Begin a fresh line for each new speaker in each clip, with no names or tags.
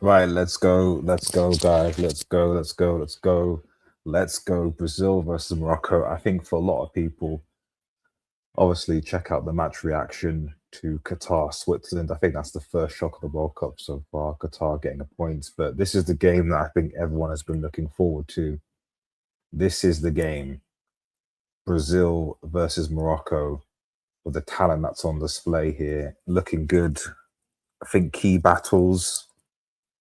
Right, let's go, guys. Let's go, let's go, let's go. Let's go. Brazil versus Morocco. I think for a lot of people, obviously, check out the match reaction to Qatar, Switzerland. I think that's the first shock of the World Cup so far, Qatar getting a point. But this is the game that I think everyone has been looking forward to. This is the game, Brazil versus Morocco, with the talent that's on display here. Looking good. I think key battles.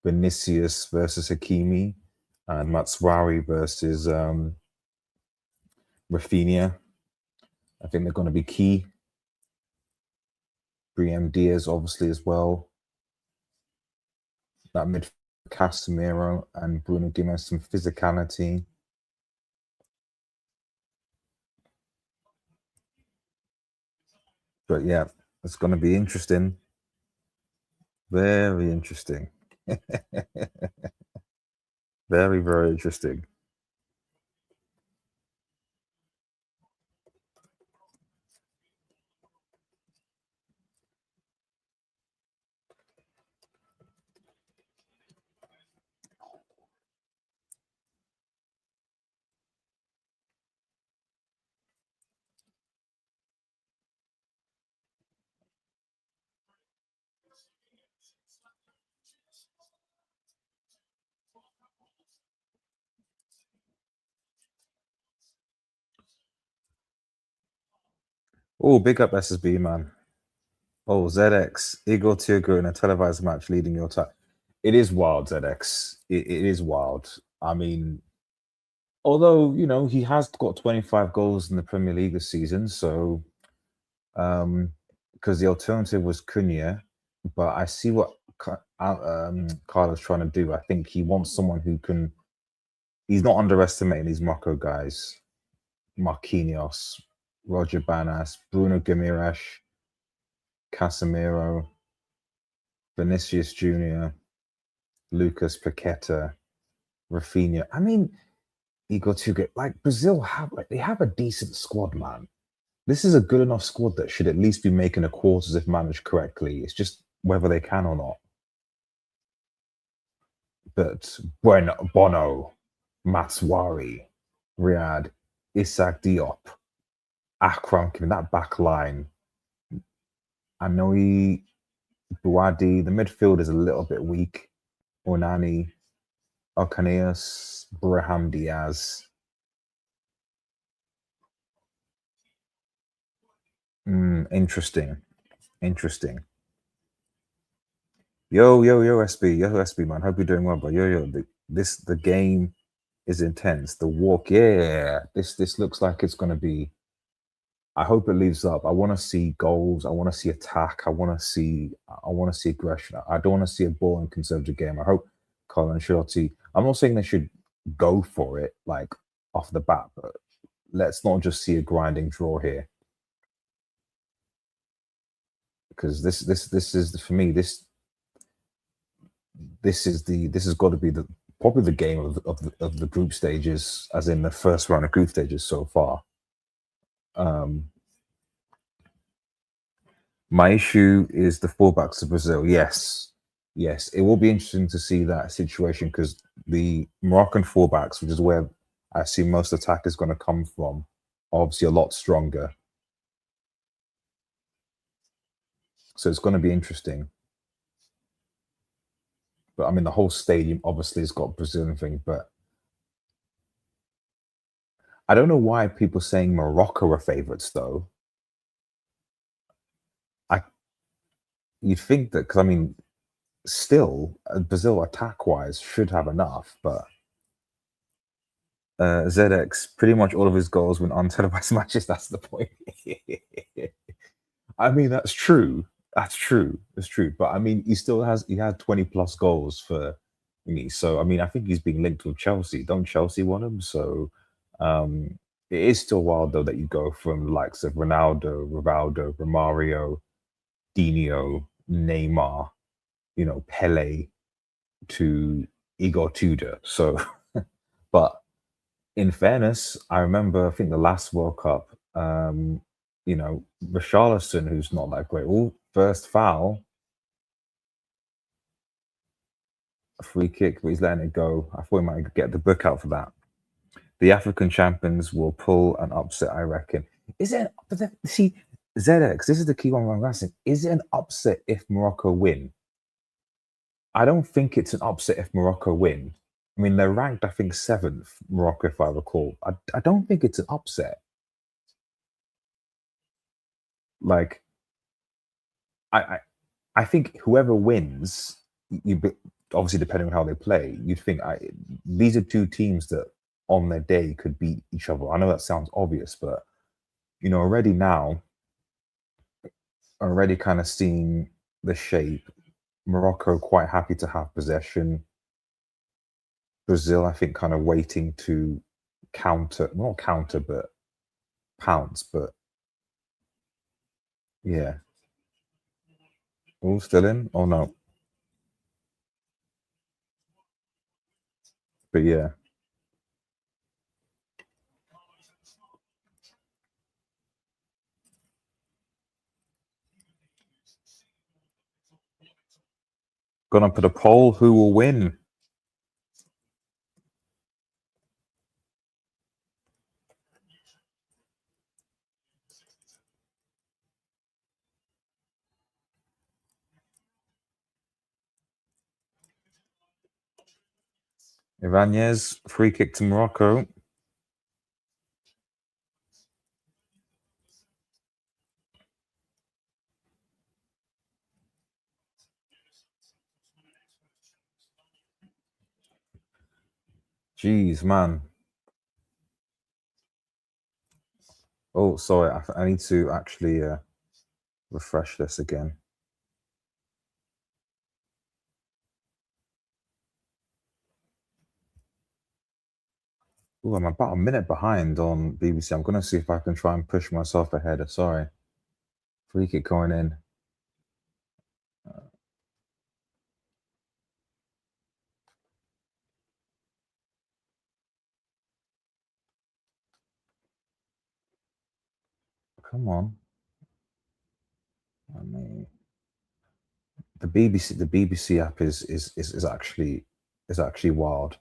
Vinicius versus Hakimi, and Matswari versus Rafinha. I think they're going to be key. Briem Diaz, obviously, as well. That mid Casemiro and Bruno Guimaraes, some physicality. But yeah, it's going to be interesting. Very interesting. Very, very interesting. Oh, big up SSB, man. Oh, ZX, Igor Tigre in a televised match leading your time. It is wild, ZX. It is wild. I mean, although, he has got 25 goals in the Premier League this season, so because the alternative was Cunha, but I see what Carlo's trying to do. I think he wants someone who can. He's not underestimating these Morocco guys, Marquinhos, Roger Banas, Bruno Guimaraes, Casemiro, Vinicius Junior, Lucas Paqueta, Rafinha. I mean, Igor Tuga, like Brazil they have a decent squad, man. This is a good enough squad that should at least be making a quarters if managed correctly. It's just whether they can or not. But Bono, Matswari, Riyad, Isaac Diop, Akram, given that back line, Anoi, Buadi, the midfield is a little bit weak. Onani, Alcaneas, Braham Diaz. Interesting. Interesting. Yo, SB, man. Hope you're doing well, bro. The game is intense. The walk, yeah. This looks like it's gonna be. I hope it leaves up. I want to see goals. I want to see attack. I want to see aggression. I don't want to see a boring conservative game. I hope Carlo Ancelotti. I'm not saying they should go for it like off the bat, but let's not just see a grinding draw here. Because this is for me this has got to be probably the game of the group stages, as in the first round of group stages so far. Um, my issue is the fullbacks of Brazil. Yes, it will be interesting to see that situation because the Moroccan fullbacks, which is where I see most attack is going to come from, are obviously a lot stronger. So it's going to be interesting. But I mean, the whole stadium obviously has got Brazilian thing, but I don't know why people saying Morocco are favourites though. I you'd think that because I mean, still Brazil attack wise should have enough, but ZX pretty much all of his goals went untelevised matches. That's the point. I mean, that's true. That's true. That's true. But I mean, he had 20 plus goals for me. So I mean, I think he's being linked with Chelsea. Don't Chelsea want him? So it is still wild though that you go from the likes of Ronaldo, Rivaldo, Romario, Dino, Neymar, Pele to Igor Tudor. So but in fairness, I remember I think the last World Cup, Richarlison, who's not that great. Oh, first foul. A free kick, but he's letting it go. I thought he might get the book out for that. The African champions will pull an upset, I reckon. Is it? See, ZX, this is the key one I'm asking. Is it an upset if Morocco win? I don't think it's an upset if Morocco win. I mean, they're ranked, I think, seventh, Morocco, if I recall. I don't think it's an upset. Like, I, I, I think whoever wins, obviously depending on how they play, you'd think these are two teams that on their day could beat each other. I know that sounds obvious, but already now, already kind of seeing the shape. Morocco quite happy to have possession. Brazil, I think, kind of waiting to counter, not counter, but pounce. But yeah, all still in? Oh no, but yeah, gonna put a poll. Who will win? Ibanez, free kick to Morocco. Jeez, man. Oh, sorry. I need to actually refresh this again. Oh, I'm about a minute behind on BBC. I'm going to see if I can try and push myself ahead. Sorry. Free kick going in. Come on. I mean, the BBC app is actually wild.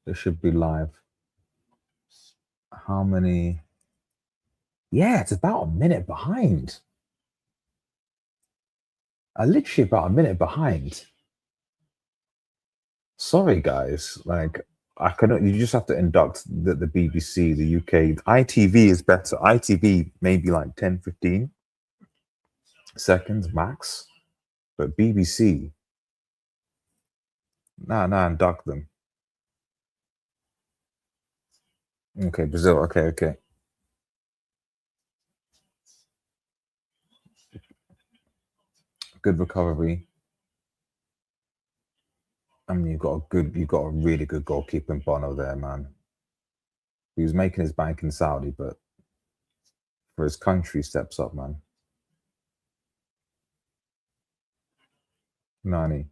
It should be live. How many? Yeah, it's about a minute behind. Literally about a minute behind. Sorry, guys. Like I cannot. You just have to induct the BBC, the UK. ITV is better. ITV maybe like 10, 15 seconds max, but BBC. Nah, induct them. Okay, Brazil. Okay. Good recovery. I mean, you've got a really good goalkeeper in Bono there, man. He was making his bank in Saudi, but for his country, steps up, man. Nani.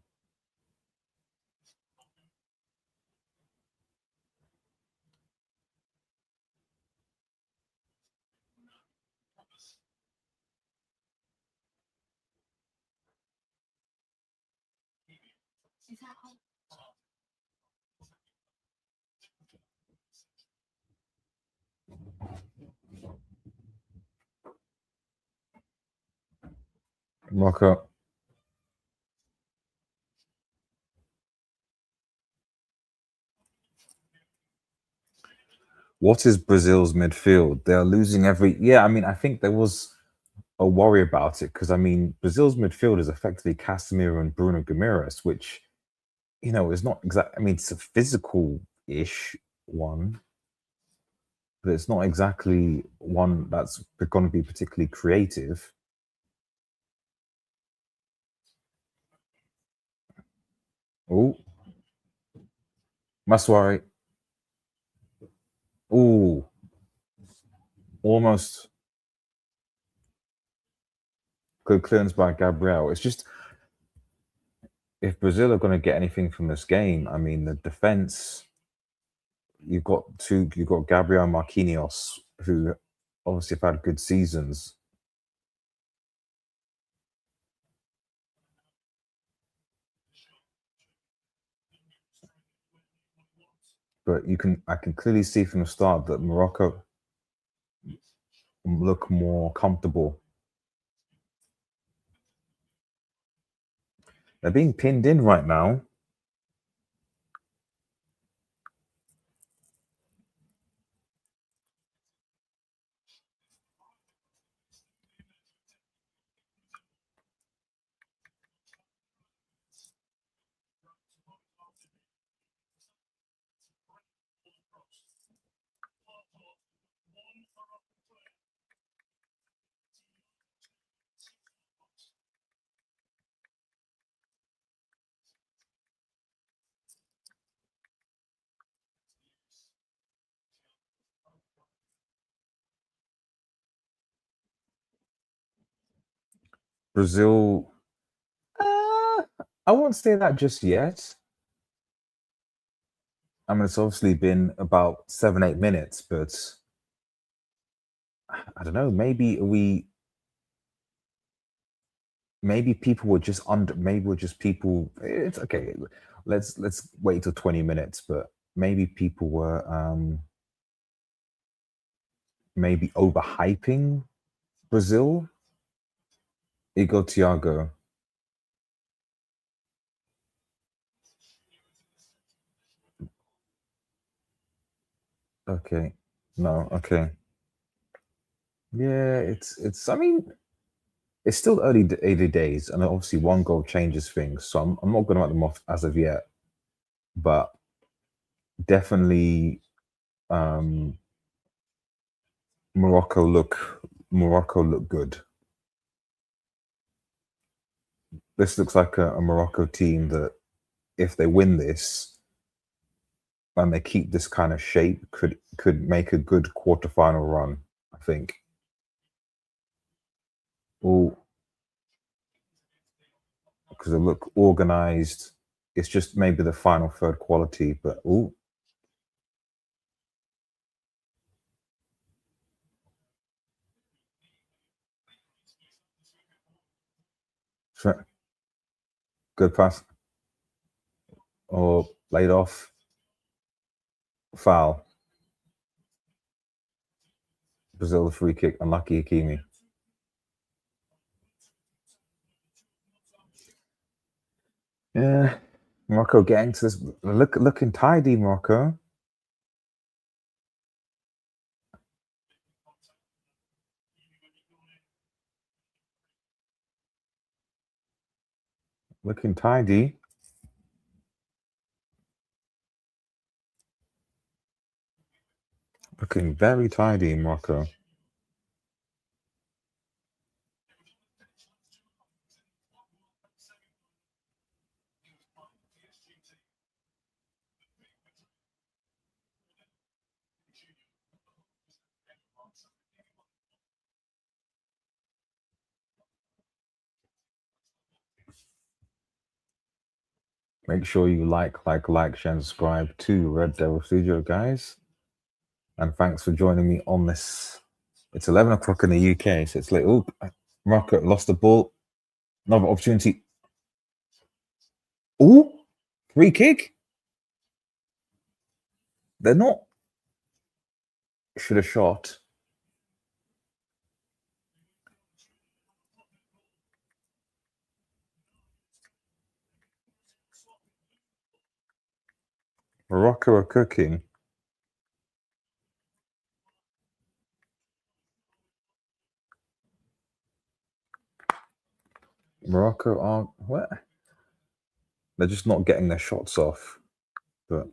Morocco. What is Brazil's midfield? They are losing every. Yeah, I mean, I think there was a worry about it because I mean, Brazil's midfield is effectively Casemiro and Bruno Guimaraes, which is not exact. I mean, it's a physical-ish one, but it's not exactly one that's going to be particularly creative. Oh, Maswari. Oh, almost good clearance by Gabriel. It's just if Brazil are going to get anything from this game, I mean, the defense. You've got Gabriel Marquinhos, who obviously have had good seasons. but I can clearly see from the start that Morocco look more comfortable. They're being pinned in right now. Brazil, I won't say that just yet. I mean, it's obviously been about 7, 8 minutes, but I don't know. Maybe people were just under. Maybe we're just people. It's okay. Let's wait till 20 minutes, but maybe people were maybe overhyping Brazil. Igor Thiago. Okay. No. Okay. Yeah. It's. I mean, it's still early days, and obviously one goal changes things. So I'm not going to write them off as of yet, but definitely um, Morocco Morocco look good. This looks like a Morocco team that, if they win this and they keep this kind of shape, could make a good quarterfinal run. I think. All because they look organized. It's just maybe the final third quality, but oh, good pass or laid off foul. Brazil the free kick, unlucky Hakimi. Yeah, Morocco getting to this. Looking tidy, Morocco. Looking tidy. Looking very tidy, Morocco. Make sure you share, and subscribe to Red Devil Studio, guys. And thanks for joining me on this. It's 11 o'clock in the UK, so it's like, oh, Morocco lost the ball. Another opportunity. Oh, free kick. They're not. Should have shot. Morocco are cooking. Morocco are what? They're just not getting their shots off. But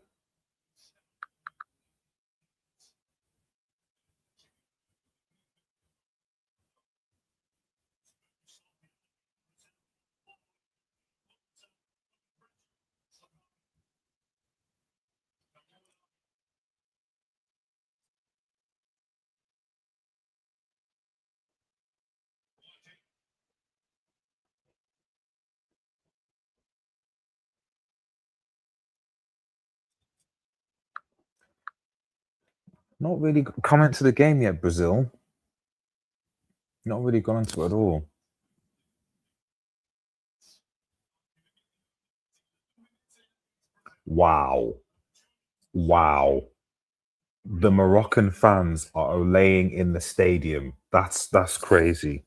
not really come into the game yet, Brazil. Not really gone into it at all. Wow. Wow. The Moroccan fans are olaying in the stadium. That's crazy.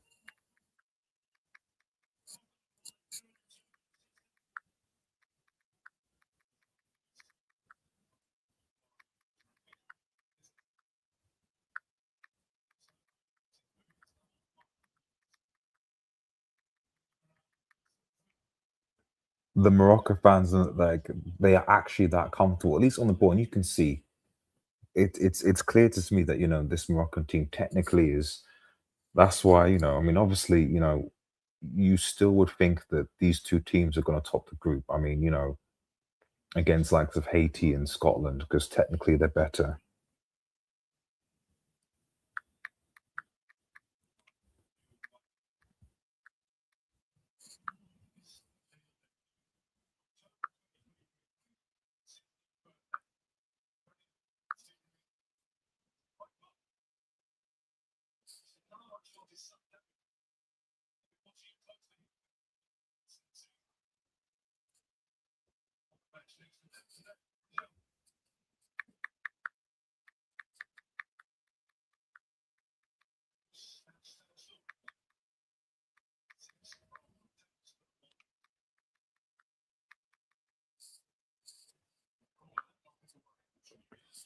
The Morocco fans are like they are actually that comfortable, at least on the ball. And you can see it's clear to me that this Moroccan team technically is. That's why I mean, obviously, you still would think that these two teams are going to top the group. I mean, against likes of Haiti and Scotland because technically they're better.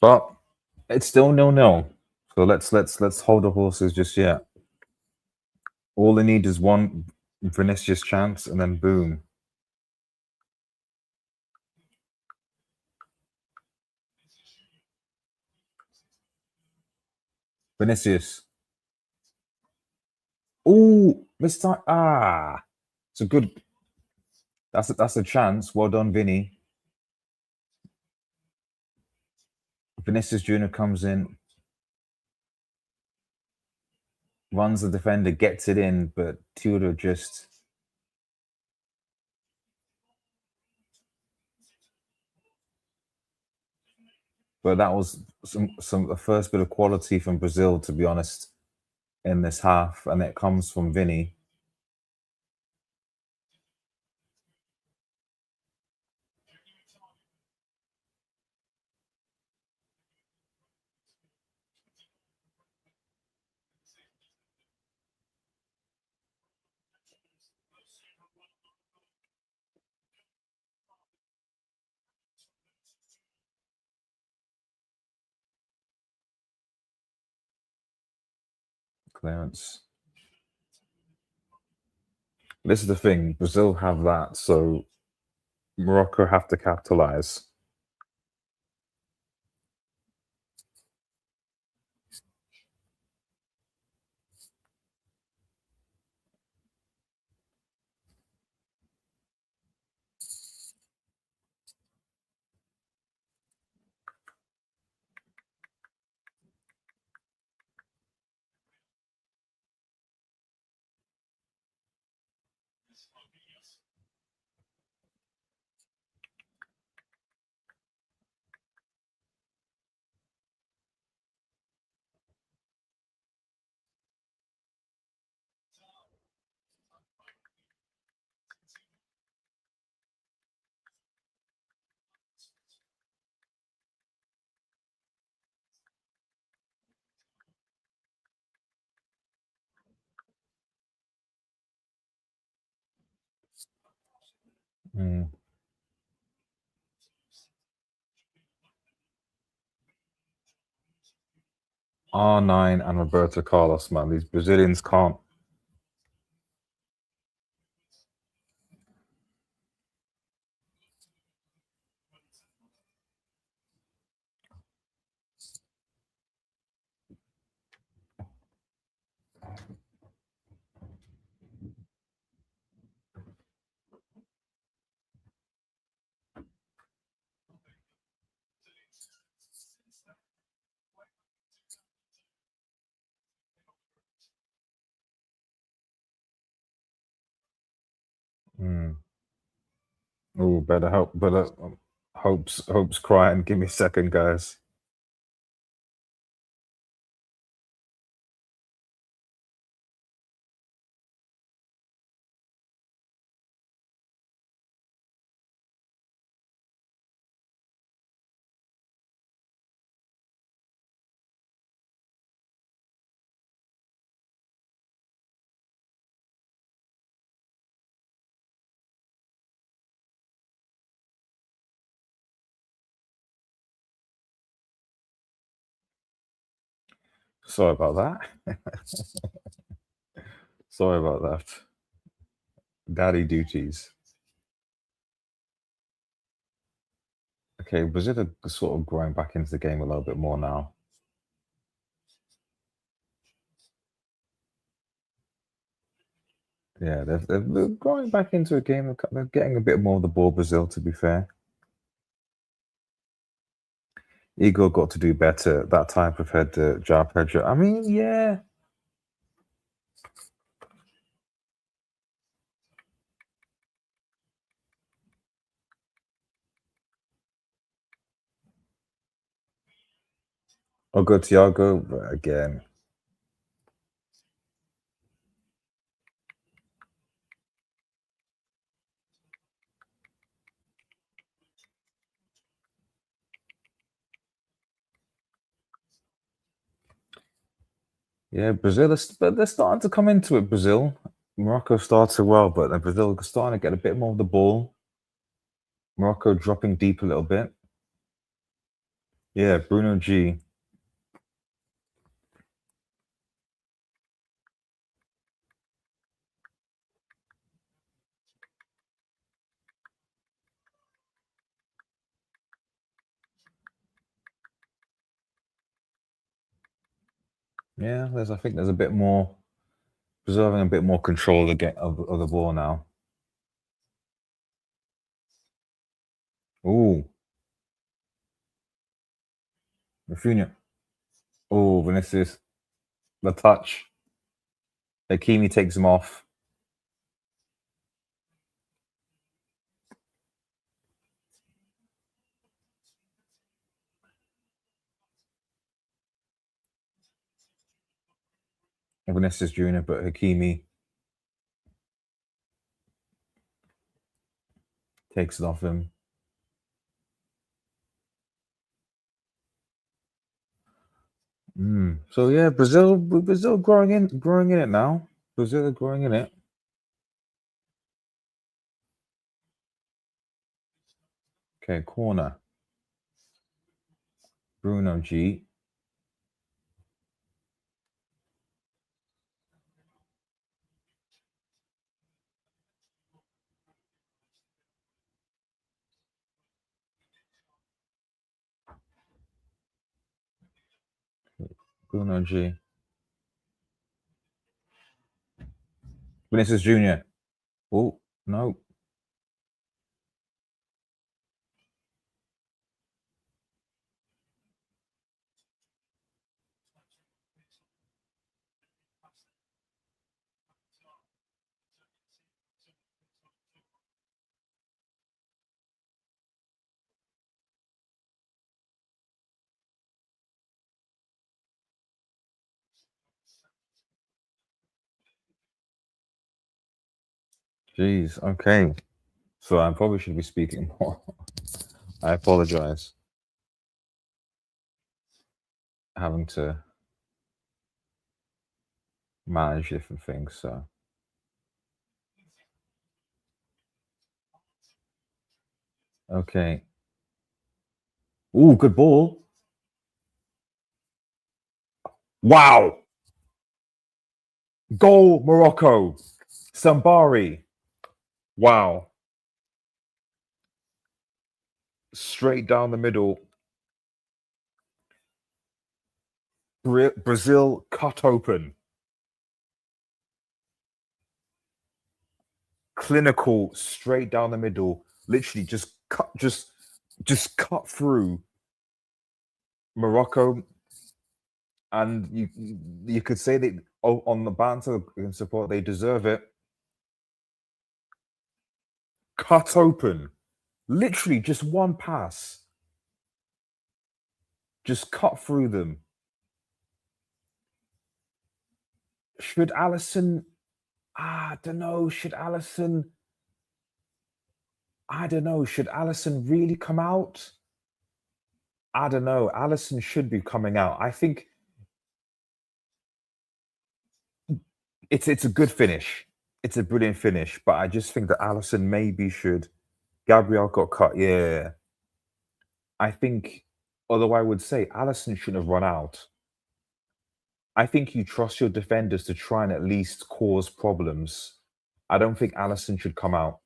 But it's still 0-0. So let's hold the horses just yet. All they need is one Vinicius chance, and then boom. Vinicius. Oh, Mr. It's a good. That's a chance. Well done, Vinny. Vinicius Junior comes in, runs the defender, gets it in, but Tudor just. But that was some the first bit of quality from Brazil, to be honest, in this half, and it comes from Vinny. Clearance. This is the thing. Brazil have that, so Morocco have to capitalize. Mm. R9 and Roberto Carlos, man. These Brazilians can't. Mm. Oh, better help. Better hopes crying. Give me a second, guys. Sorry about that. Sorry about that. Daddy duties. Okay, Brazil are sort of growing back into the game a little bit more now. Yeah, they're growing back into a game. They're getting a bit more of the ball, Brazil, to be fair. Igor got to do better that time compared to João Pedro. I mean, yeah. Oh, good Thiago, but again. Yeah, Brazil, but they're starting to come into it, Brazil. Morocco started well, but then Brazil is starting to get a bit more of the ball. Morocco dropping deep a little bit. Yeah, Bruno G. Yeah, I think there's a bit more Brazil having a bit more control of of the ball now. Ooh, Rafinha. Oh, Vinicius. The touch. Hakimi takes him off. Vinicius Jr., but Hakimi takes it off him. So yeah, Brazil growing in it now. Brazil are growing in it. Okay, corner. Bruno G. Bruno G. Vinicius Jr. Oh, no. Jeez. Okay. So I probably should be speaking more. I apologize. Having to manage different things. So okay. Ooh, good ball. Wow. Goal, Morocco. Sambari. Wow. Straight down the middle. Brazil cut open. Clinical, straight down the middle. Literally just cut through Morocco. And you could say that on the banter and support, they deserve it. Cut open. Literally just one pass. Just cut through them. Should Allison I don't know. I don't know. Should Allison really come out? I don't know. Allison should be coming out. I think it's a good finish. It's a brilliant finish, but I just think that Allison maybe should. Gabriel got cut. Yeah, I think. Although I would say Allison shouldn't have run out. I think you trust your defenders to try and at least cause problems. I don't think Allison should come out.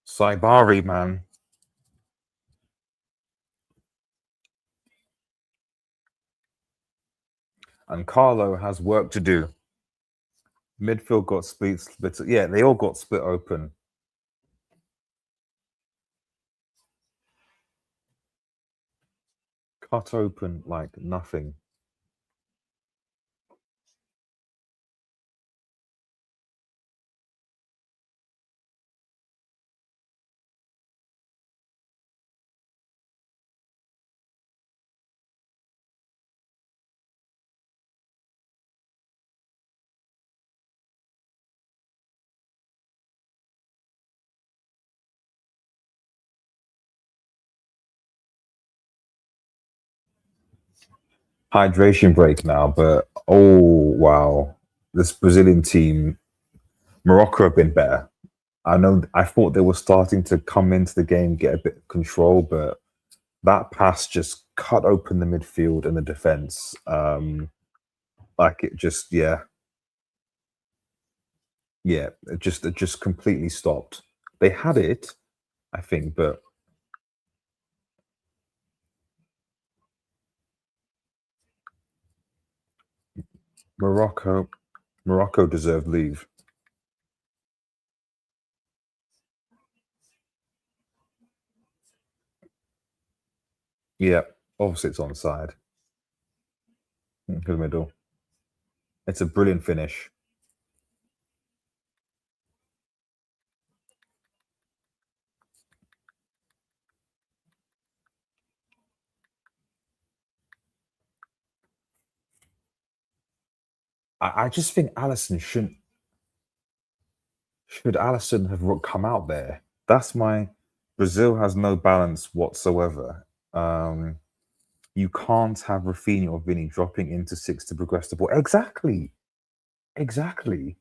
Saibari, man. And Carlo has work to do. Midfield got split. Yeah, they all got split open. Cut open like nothing. Hydration break now, but oh wow. This Brazilian team, Morocco have been better. I know I thought they were starting to come into the game, get a bit of control, but that pass just cut open the midfield and the defense. Like it just, yeah, yeah, it just completely stopped. They had it, I think, but Morocco, Morocco deserved leave. Yeah, obviously it's onside to the middle. It's a brilliant finish. I just think Allison shouldn't. Should Allison have come out there? That's my. Brazil has no balance whatsoever. Um, you can't have Rafinha or Vinny dropping into six to progress the ball. Exactly. Exactly.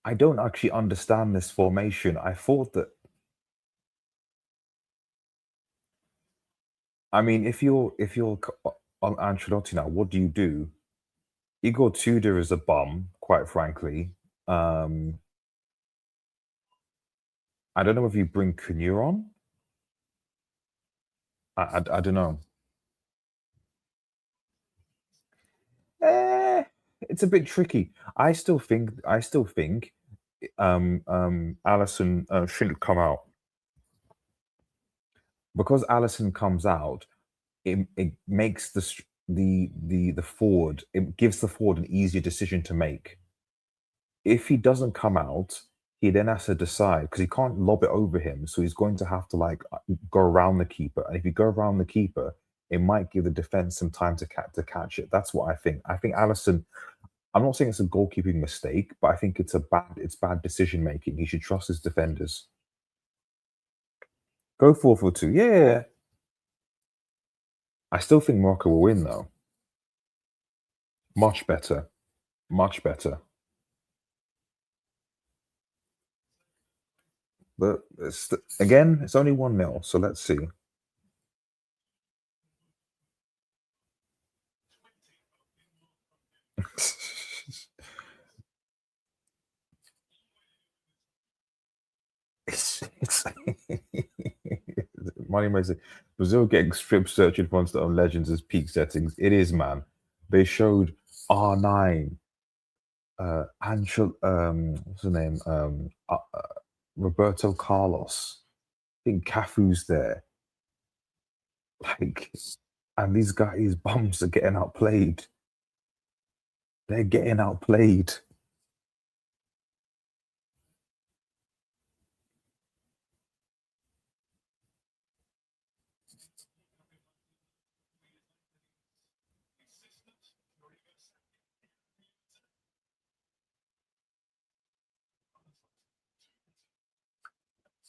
I don't actually understand this formation. I thought that. I mean, if you're on Ancelotti now, what do you do? Igor Tudor is a bum, quite frankly. Um, I don't know if you bring Cunha on. I don't know. Eh, it's a bit tricky. I still think Allison shouldn't come out because Allison comes out. It makes the forward. It gives the forward an easier decision to make. If he doesn't come out, he then has to decide because he can't lob it over him. So he's going to have to like go around the keeper. And if you go around the keeper, it might give the defense some time to catch it. That's what I think. I think Allison. I'm not saying it's a goalkeeping mistake, but I think it's bad decision making. He should trust his defenders. Go 4-4-2. Yeah. I still think Morocco will win though. Much better. Much better. But again, it's only 1-0, so let's see. it's Money may say Brazil getting strip search in front of their own legends as peak settings. It is, man. They showed R9, Angel, what's the name? Roberto Carlos. I think Cafu's there. Like, and these guys' bums are getting outplayed. They're getting outplayed.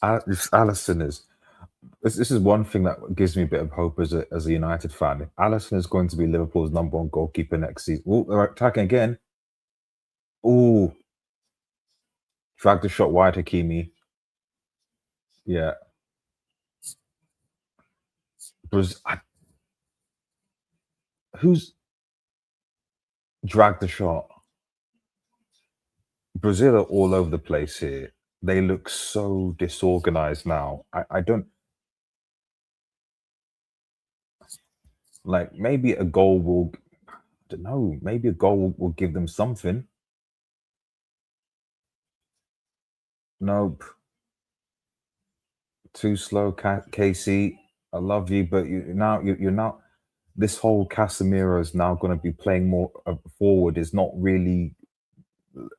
Allison is. This is one thing that gives me a bit of hope as a United fan. If Allison is going to be Liverpool's number one goalkeeper next season, oh, they're attacking again. Oh, drag the shot wide, Hakimi. Yeah, who's dragged the shot? Brazil are all over the place here. They look so disorganized now. I don't like. Maybe a goal will. I don't know. Maybe a goal will give them something. Nope. Too slow, KC. I love you, but you're not. This whole Casemiro is now going to be playing more forward. Is not really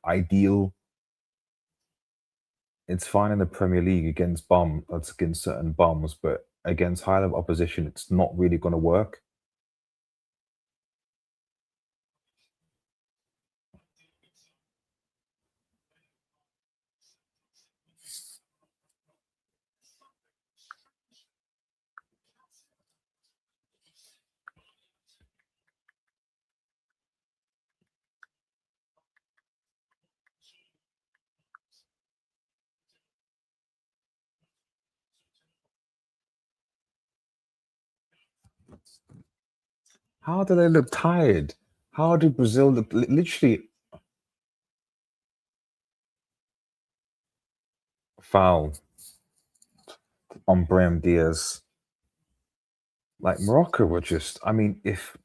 ideal. It's fine in the Premier League against certain bums, but against high level opposition, it's not really going to work. How do they look tired? How do Brazil look literally foul on Brahim Diaz? Like Morocco were just. I mean, if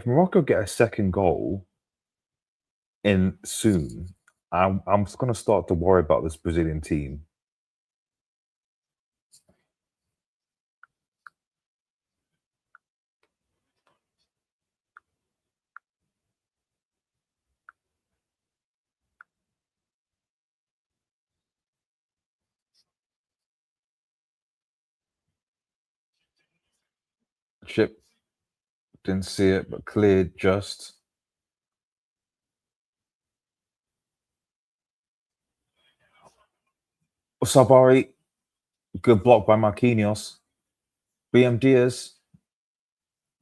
Morocco get a second goal in soon, I'm just going to start to worry about this Brazilian team. Chip didn't see it, but cleared just. Sabari, good block by Marquinhos. BM Diaz,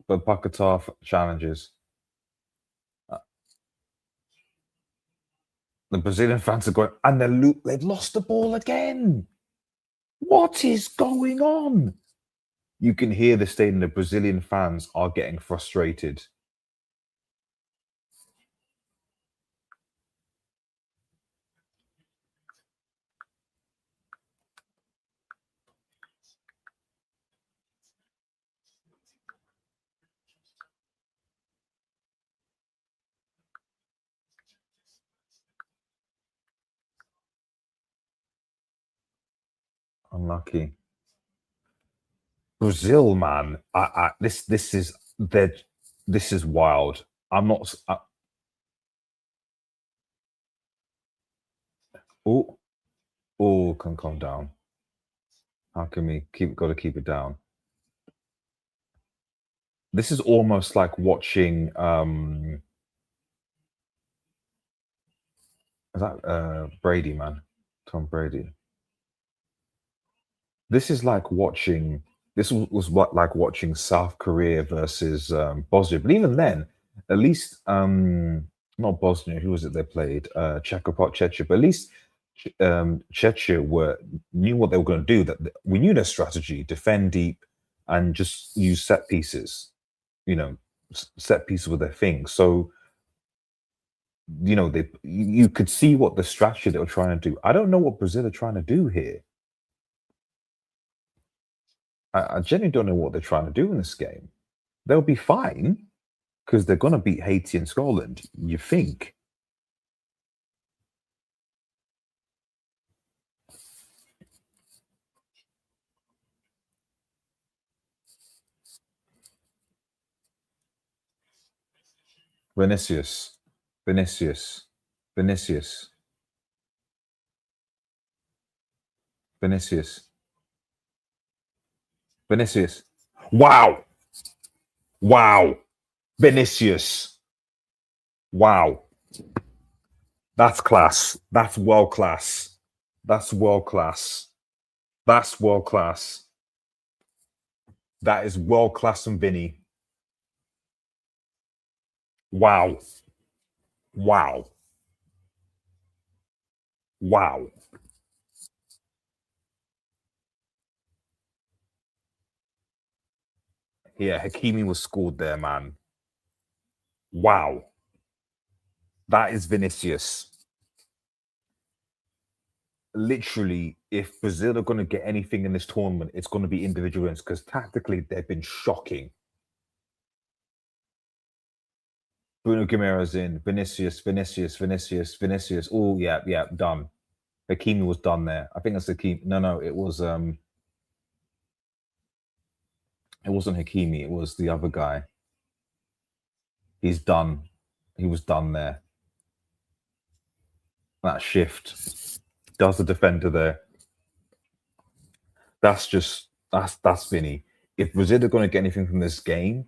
but Paquetá challenges. The Brazilian fans are going, and they've lost the ball again. What is going on? You can hear the stadium. The Brazilian fans are getting frustrated. Unlucky. Brazil, man. This is wild. I'm not. Oh, oh, can calm down. How can we keep? Got to keep it down. This is almost like watching. Is that Brady, man? Tom Brady. This is like watching. This was what like watching South Korea versus Bosnia. But even then, at least not Bosnia. Who was it they played? Czechia. But at least Czechia knew what they were going to do. That we knew their strategy: defend deep and just use set pieces. You know, set pieces were their thing. So you could see what the strategy they were trying to do. I don't know what Brazil are trying to do here. I genuinely don't know what they're trying to do in this game. They'll be fine because they're going to beat Haiti and Scotland. You think? Vinicius, Vinicius, Vinicius, Vinicius, Vinicius. Wow! Wow! Vinicius. Wow. That's class. That's world class. That's world class. That's world class. That is world class from Vinny. Wow. Wow. Wow. Yeah, Hakimi was scored there, man. Wow. That is Vinicius. Literally, if Brazil are going to get anything in this tournament, it's going to be individual wins because tactically they've been shocking. Bruno Guimaraes in, Vinicius. Oh, yeah, yeah, done. Hakimi was done there. I think that's Hakimi. No, it wasn't Hakimi. It was the other guy. He's done. He was done there. That shift does the defender there. That's Vinny. If Brazil are going to get anything from this game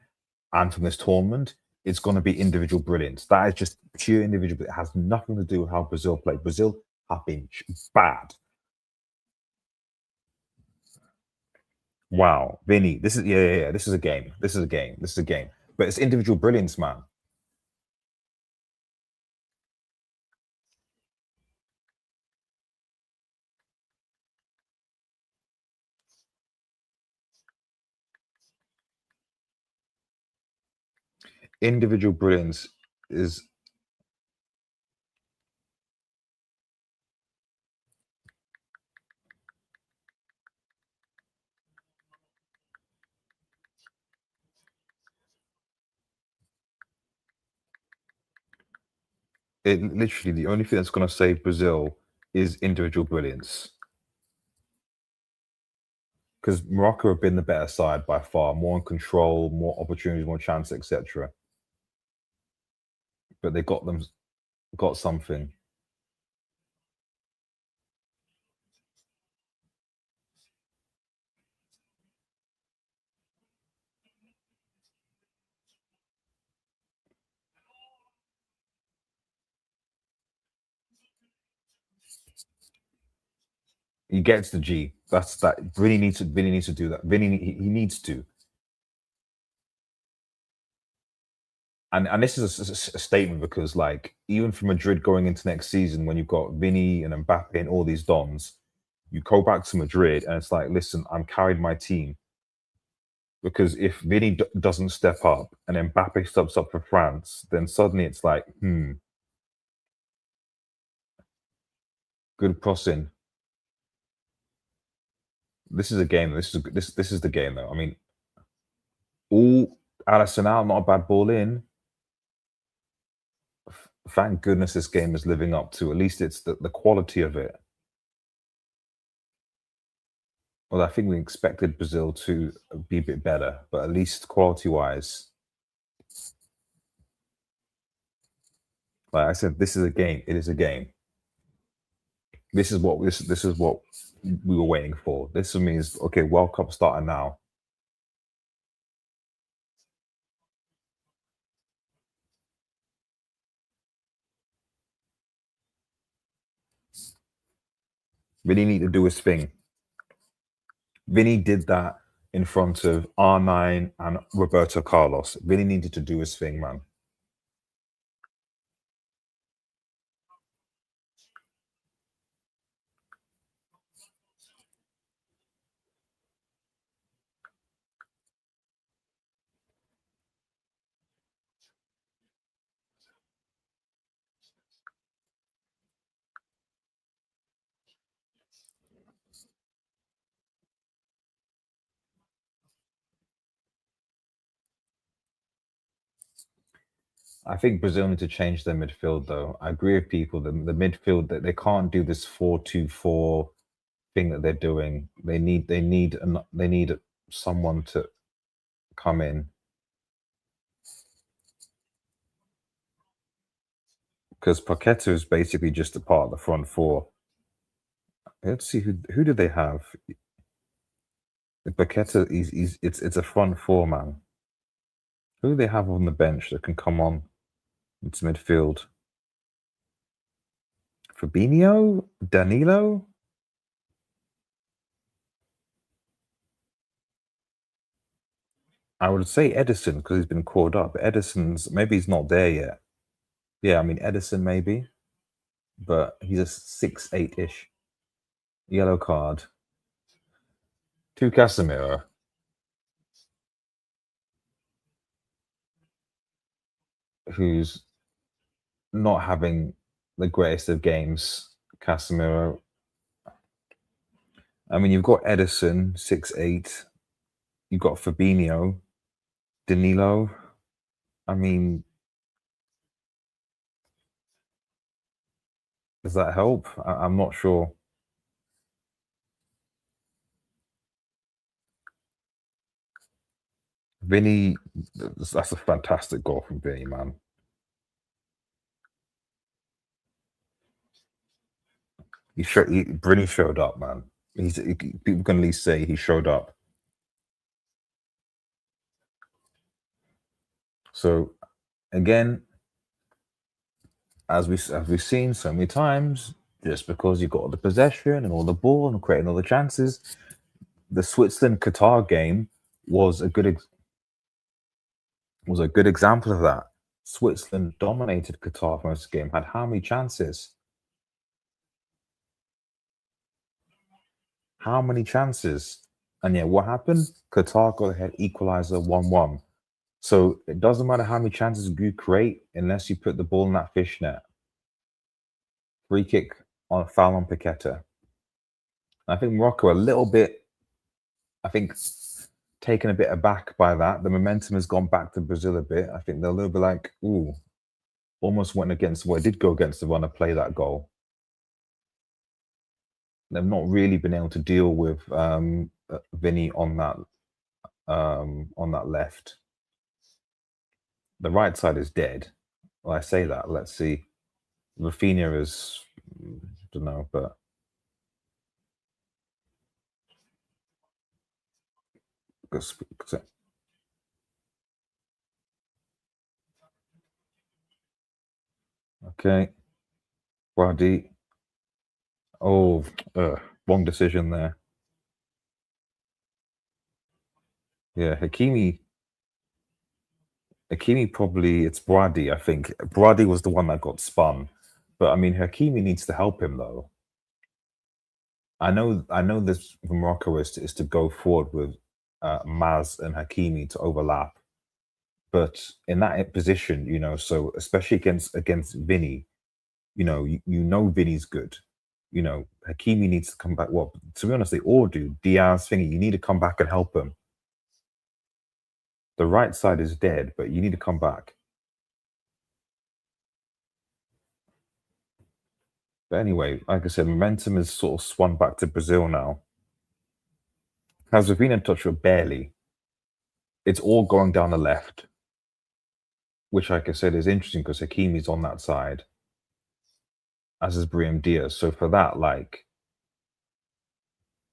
and from this tournament, it's going to be individual brilliance. That is just pure individual. It has nothing to do with how Brazil play. Brazil have been bad. Wow, Vinny, this is yeah. This is a game. This is a game. This is a game. But it's individual brilliance, man. Individual brilliance is it literally the only thing that's going to save Brazil is individual brilliance. Because Morocco have been the better side by far, more in control, more opportunities, more chances, etc. But they got something. He gets the G. That's that. Vinny needs to do that. He needs to. And this is a statement because like even for Madrid going into next season, when you've got Vinny and Mbappe and all these dons, you go back to Madrid and it's like, listen, I'm carried my team because if Vinny doesn't step up and Mbappe steps up for France, then suddenly it's like, good crossing. This is a game. This is the game though. I mean, all Arsenal, not a bad ball in. Thank goodness this game is living up to at least it's the quality of it. Well, I think we expected Brazil to be a bit better, but at least quality wise, like I said, this is a game. It is a game. This is what we were waiting for. This means okay, World Cup starting now. Vinny need to do his thing. Vinny did that in front of R9 and Roberto Carlos. Vinny needed to do his thing, man. I think Brazil need to change their midfield, though. I agree with people that the midfield that they can't do this 4-2-4 thing that they're doing. They need someone to come in because Paqueta is basically just a part of the front four. Let's see who do they have. Paqueta, it's a front four man. Who do they have on the bench that can come on into midfield? Fabinho, Danilo. I would say Edison because he's been called up. Edison's maybe he's not there yet. Yeah, I mean Edison maybe, but he's a 6'8" ish. Yellow card to Casemiro, who's not having the greatest of games. Casemiro. I mean, you've got Edison, 6'8". You've got Fabinho, Danilo. I mean, does that help? I'm not sure. Vinny, that's a fantastic goal from Vinny, man. Vinny showed up, man. People can at least say he showed up. So again, as we've seen so many times, just because you've got all the possession and all the ball and creating all the chances, the Switzerland Qatar game was was a good example of that. Switzerland dominated Qatar for most of the game, had how many chances? How many chances? And yeah, what happened? Qatar got ahead, equalizer 1-1. So it doesn't matter how many chances you create unless you put the ball in that fishnet. Free kick on foul on Paqueta. I think Morocco a little bit, I think, taken a bit aback by that. The momentum has gone back to Brazil a bit. I think they're a little bit like, ooh, almost went against, well, it did go against the run to play that goal. They've not really been able to deal with Vinny on that left. The right side is dead. Well, I say that. Let's see. Rafinha is, don't know, but okay. Wadi. Oh, wrong decision there. Yeah, Hakimi probably it's Brady, I think. Brady was the one that got spun. But I mean Hakimi needs to help him though. I know this for Morocco is to go forward with Maz and Hakimi to overlap. But in that position, so especially against Vinny, you know Vinny's good. Hakimi needs to come back. Well, to be honest, they all do. Diaz thingy, you need to come back and help him. The right side is dead, but you need to come back. But anyway, like I said, momentum is sort of swung back to Brazil now. Has Ravina touched it barely? It's all going down the left, which, like I said, is interesting because Hakimi's on that side, as is Brahim Diaz. So for that, like,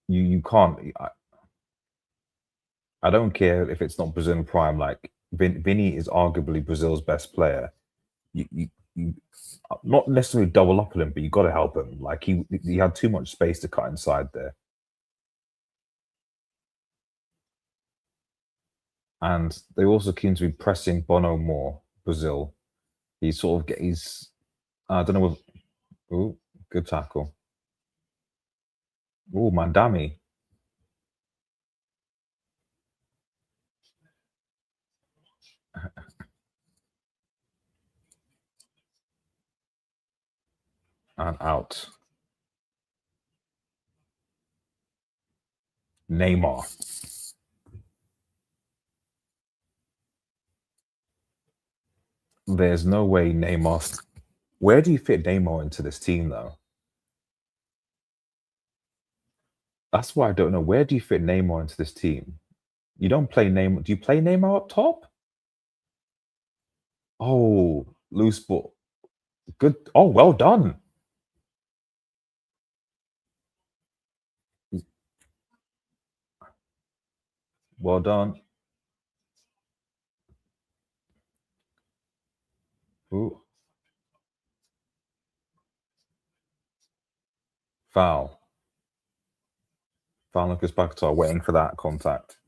you can't. I don't care if it's not Brazil in prime. Like, Vinny is arguably Brazil's best player. You not necessarily double up on him, but you got to help him. Like he had too much space to cut inside there. And they also seem to be pressing Bono more. Brazil, he's I don't know. Ooh, good tackle. Ooh, Mandami and out. Neymar. There's no way Neymar. Where do you fit Neymar into this team though? That's why I don't know. Where do you fit Neymar into this team? You don't play Neymar. Do you play Neymar up top? Oh, loose ball. Good. Oh, well done. Well done. Ooh, foul. Foul Lucas Paquetá waiting for that contact.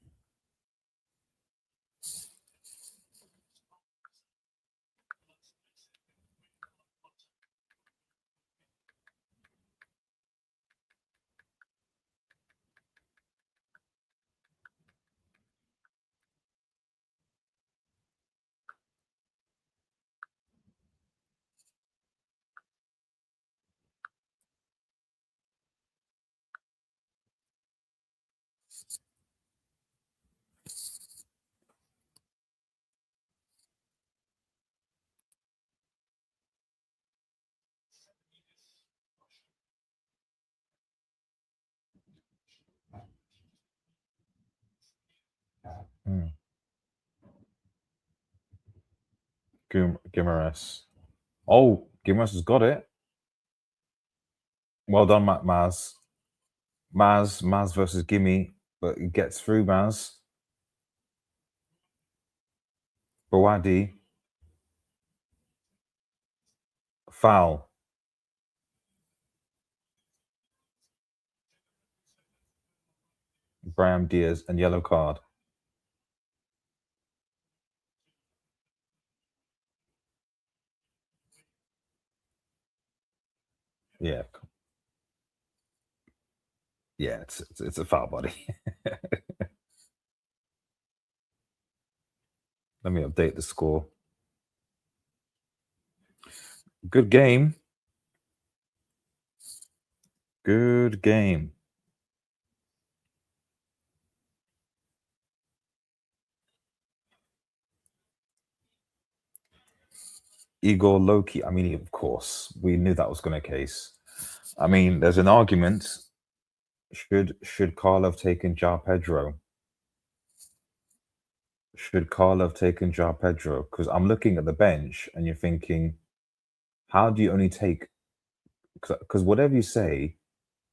Mm. Gimares. Oh, Gimares has got it. Well done, Maz. Maz versus Gimme, but he gets through Maz. Bawadi. Foul. Brahim Diaz and yellow card. Yeah. Yeah, it's a foul, buddy. Let me update the score. Good game. Good game. Igor Loki. I mean, of course, we knew that was going to case. I mean, there's an argument. Should Carl have taken Ja Pedro? Should Carl have taken Ja Pedro? Because I'm looking at the bench and you're thinking, how do you only take? Because whatever you say,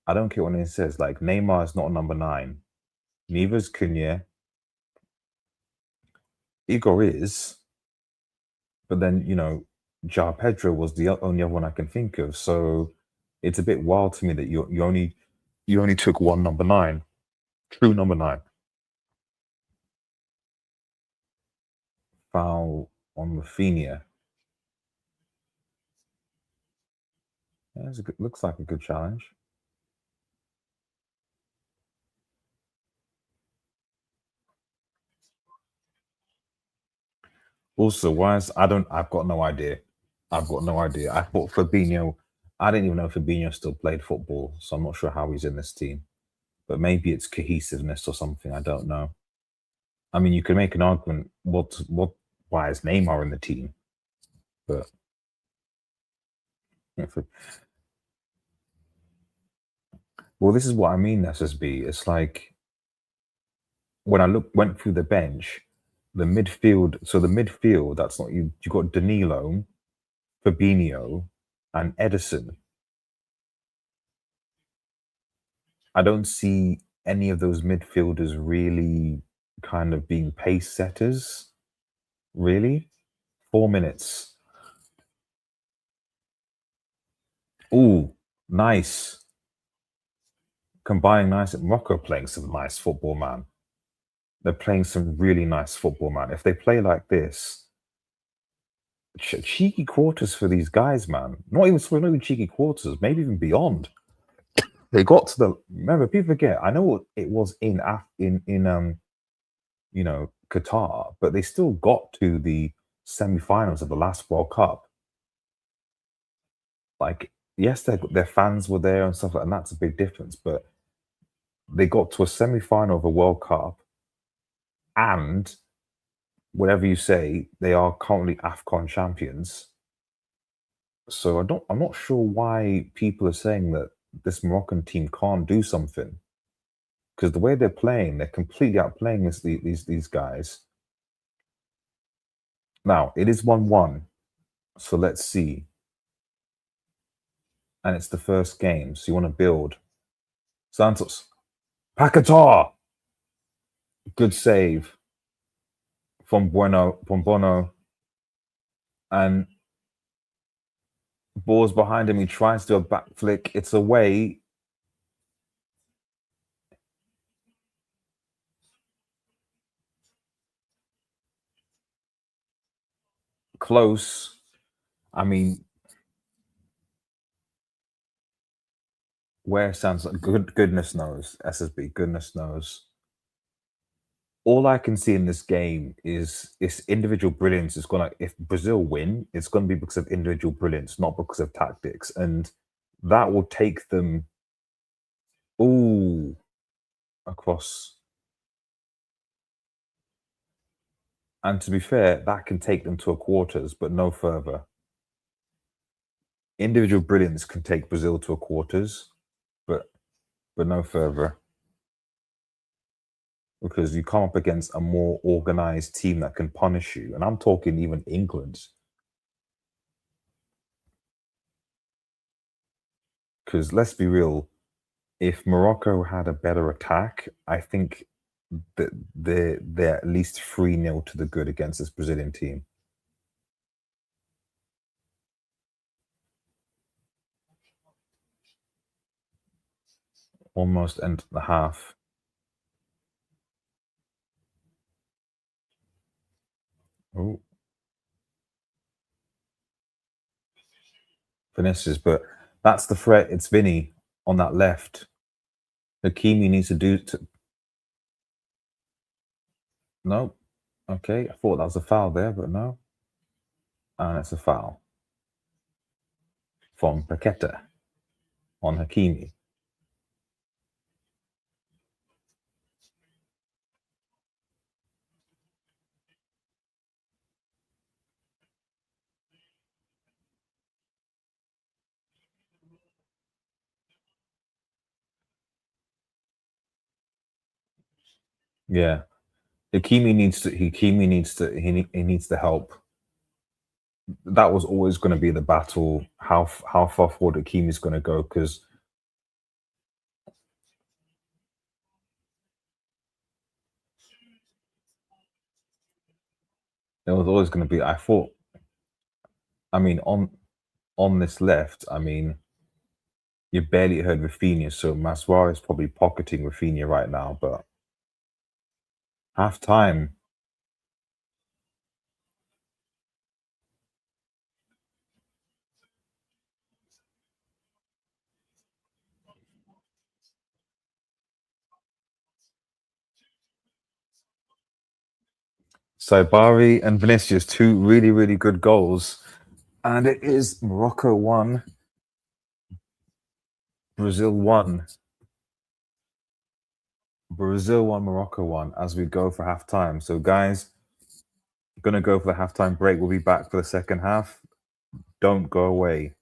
I don't care what it says. Like Neymar is not number 9. Neither is Cunha. Igor is, but then Ja Pedro was the only other one I can think of. So it's a bit wild to me that you only took one number 9, true number 9. Foul on Rafinha. Yeah, looks like a good challenge. Also, I've got no idea. I've got no idea. I thought Fabinho, I didn't even know Fabinho still played football, so I'm not sure how he's in this team. But maybe it's cohesiveness or something. I don't know. I mean, you can make an argument why is Neymar in the team? But well, this is what I mean, SSB. It's like when I went through the bench, the midfield. So the midfield, that's not you. You got Danilo, Fabinho, and Edison. I don't see any of those midfielders really kind of being pace setters. Really, 4 minutes. Ooh, nice. Combining nice. Morocco playing some nice football, man. They're playing some really nice football, man. If they play like this, cheeky quarters for these guys, man. Not even cheeky quarters, maybe even beyond. They got to the. Remember, people forget. I know what it was in Qatar, but they still got to the semi-finals of the last World Cup. Like, yes, their fans were there and stuff, and that's a big difference. But they got to a semi-final of a World Cup, and whatever you say, they are currently AFCON champions. So I'm not sure why people are saying that this Moroccan team can't do something, because the way they're playing, they're completely outplaying these guys. Now it is 1-1, so let's see. And it's the first game, so you want to build. Santos, Pacatar, good save from Bono, and ball's behind him. He tries to do a back flick. It's away. Close. I mean, where sounds like goodness knows, SSB, goodness knows. All I can see in this game is individual brilliance is gonna if Brazil win, it's gonna be because of individual brilliance, not because of tactics. And that will take them all across. And to be fair, that can take them to a quarters, but no further. Individual brilliance can take Brazil to a quarters, but no further. because you come up against a more organized team that can punish you. And I'm talking even England, because let's be real, if Morocco had a better attack, I think that they're at least 3-0 to the good against this Brazilian team. Almost end the half. Oh, Vinicius, but that's the threat. It's Vinny on that left. Hakimi needs to do no. Okay, I thought that was a foul there, but no. And it's a foul from Paqueta on Hakimi. Yeah, he needs to help. That was always going to be the battle. How far forward Hakimi's going to go, because it was always going to be. I thought. I mean, on this left, I mean, you barely heard Rafinha, so Maswara is probably pocketing Rafinha right now. But half time, Saibari and Vinicius, two really really good goals, and it is Morocco 1, Brazil 1. Brazil 1, Morocco 1 as we go for half time. So, guys, gonna go for the halftime break. We'll be back for the second half. Don't go away.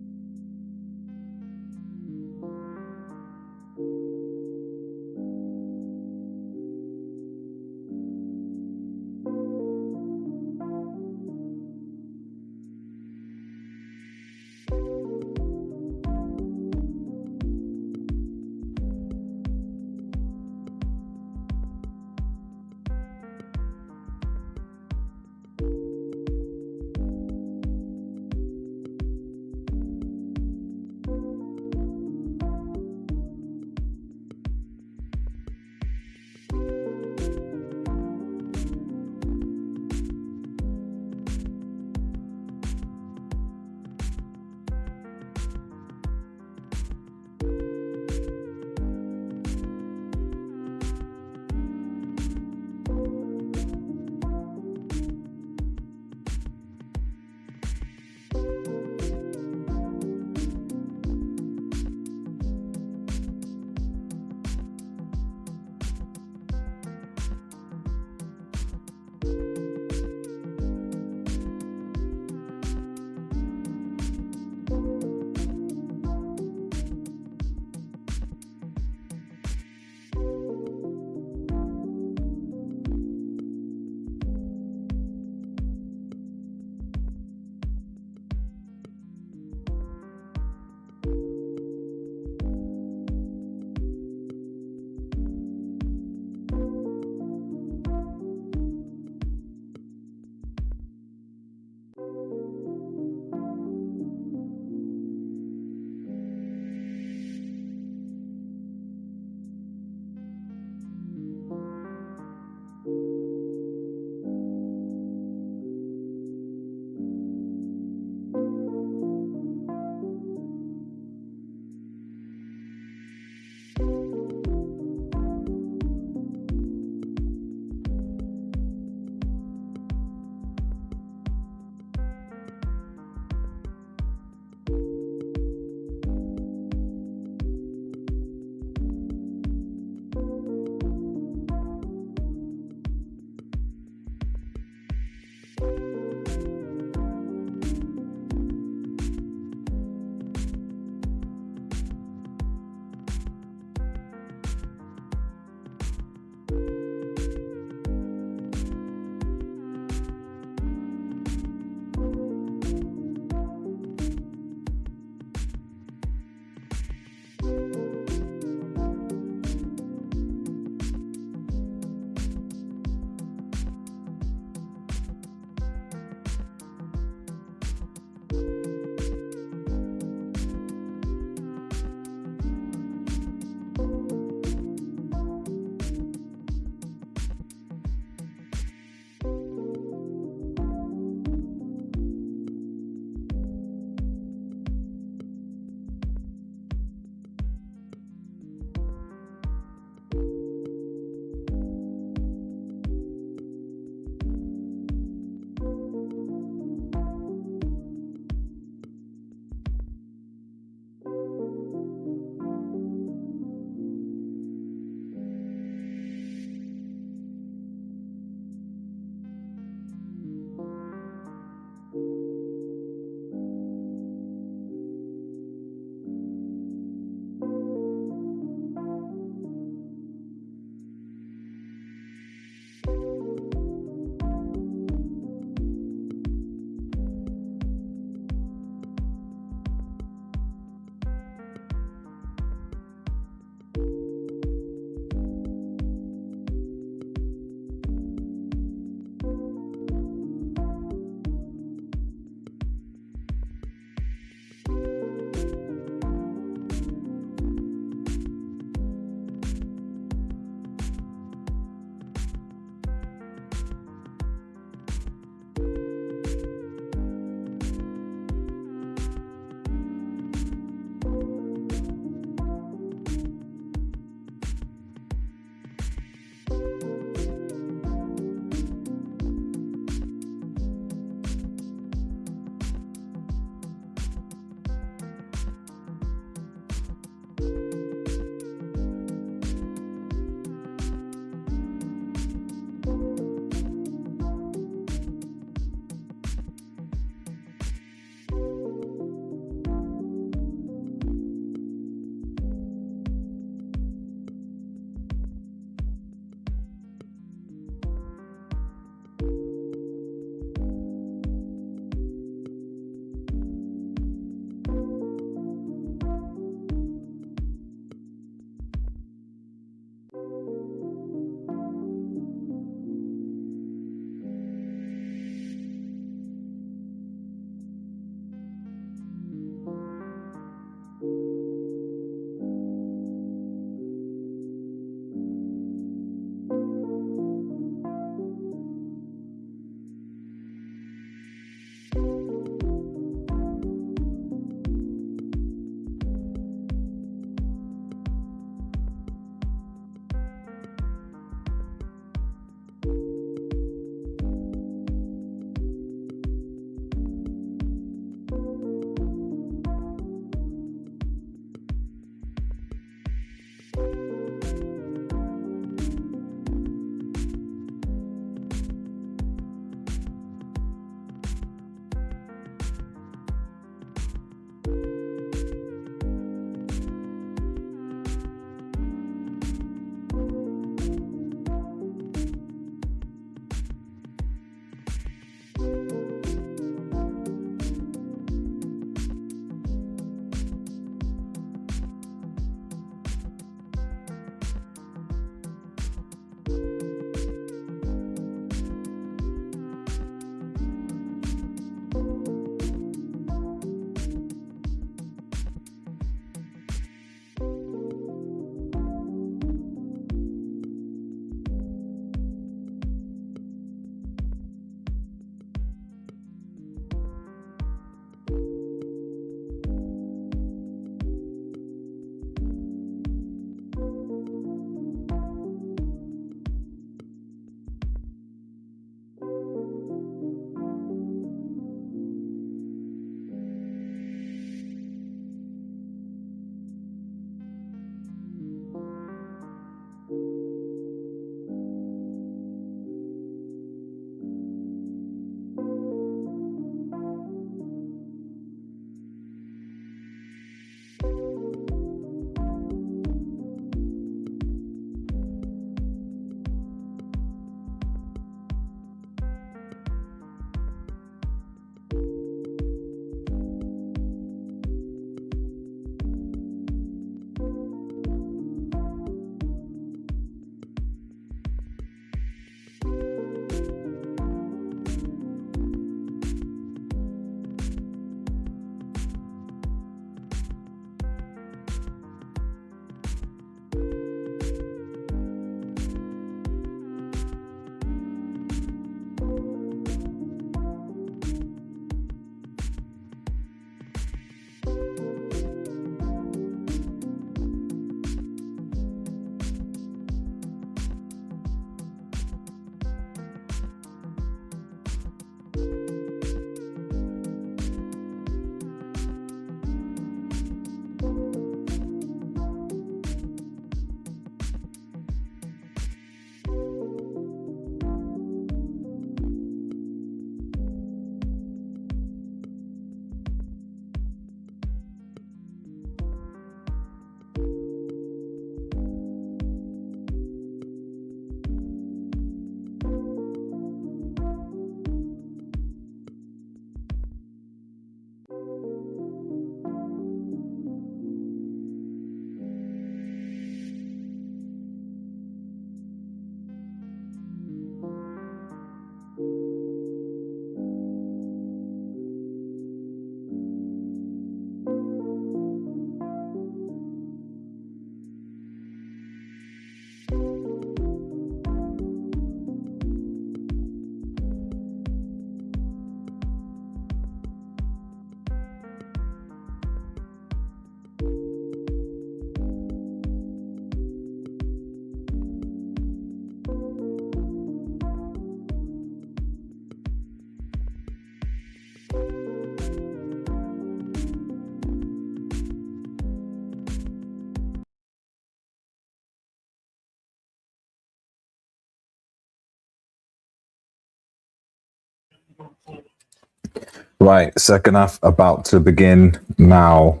Right, second half about to begin now.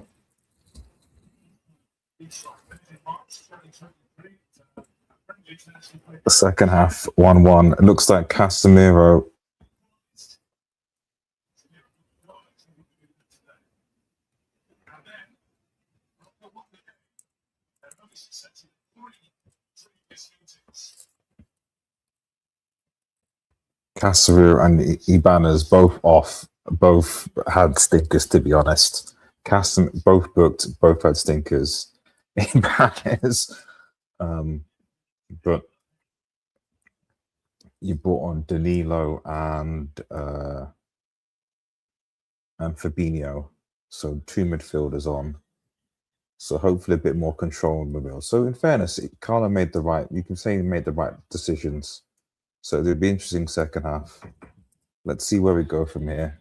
The second half 1-1. It looks like Casemiro. Casemiro and Ibanez both off. Both had stinkers, to be honest. Both booked, both had stinkers. Ibanez, but you brought on Danilo and Fabinho, so two midfielders on. So hopefully a bit more control in the middle. So in fairness, Carlo made the right. You can say he made the right decisions. So it'll be interesting second half. Let's see where we go from here.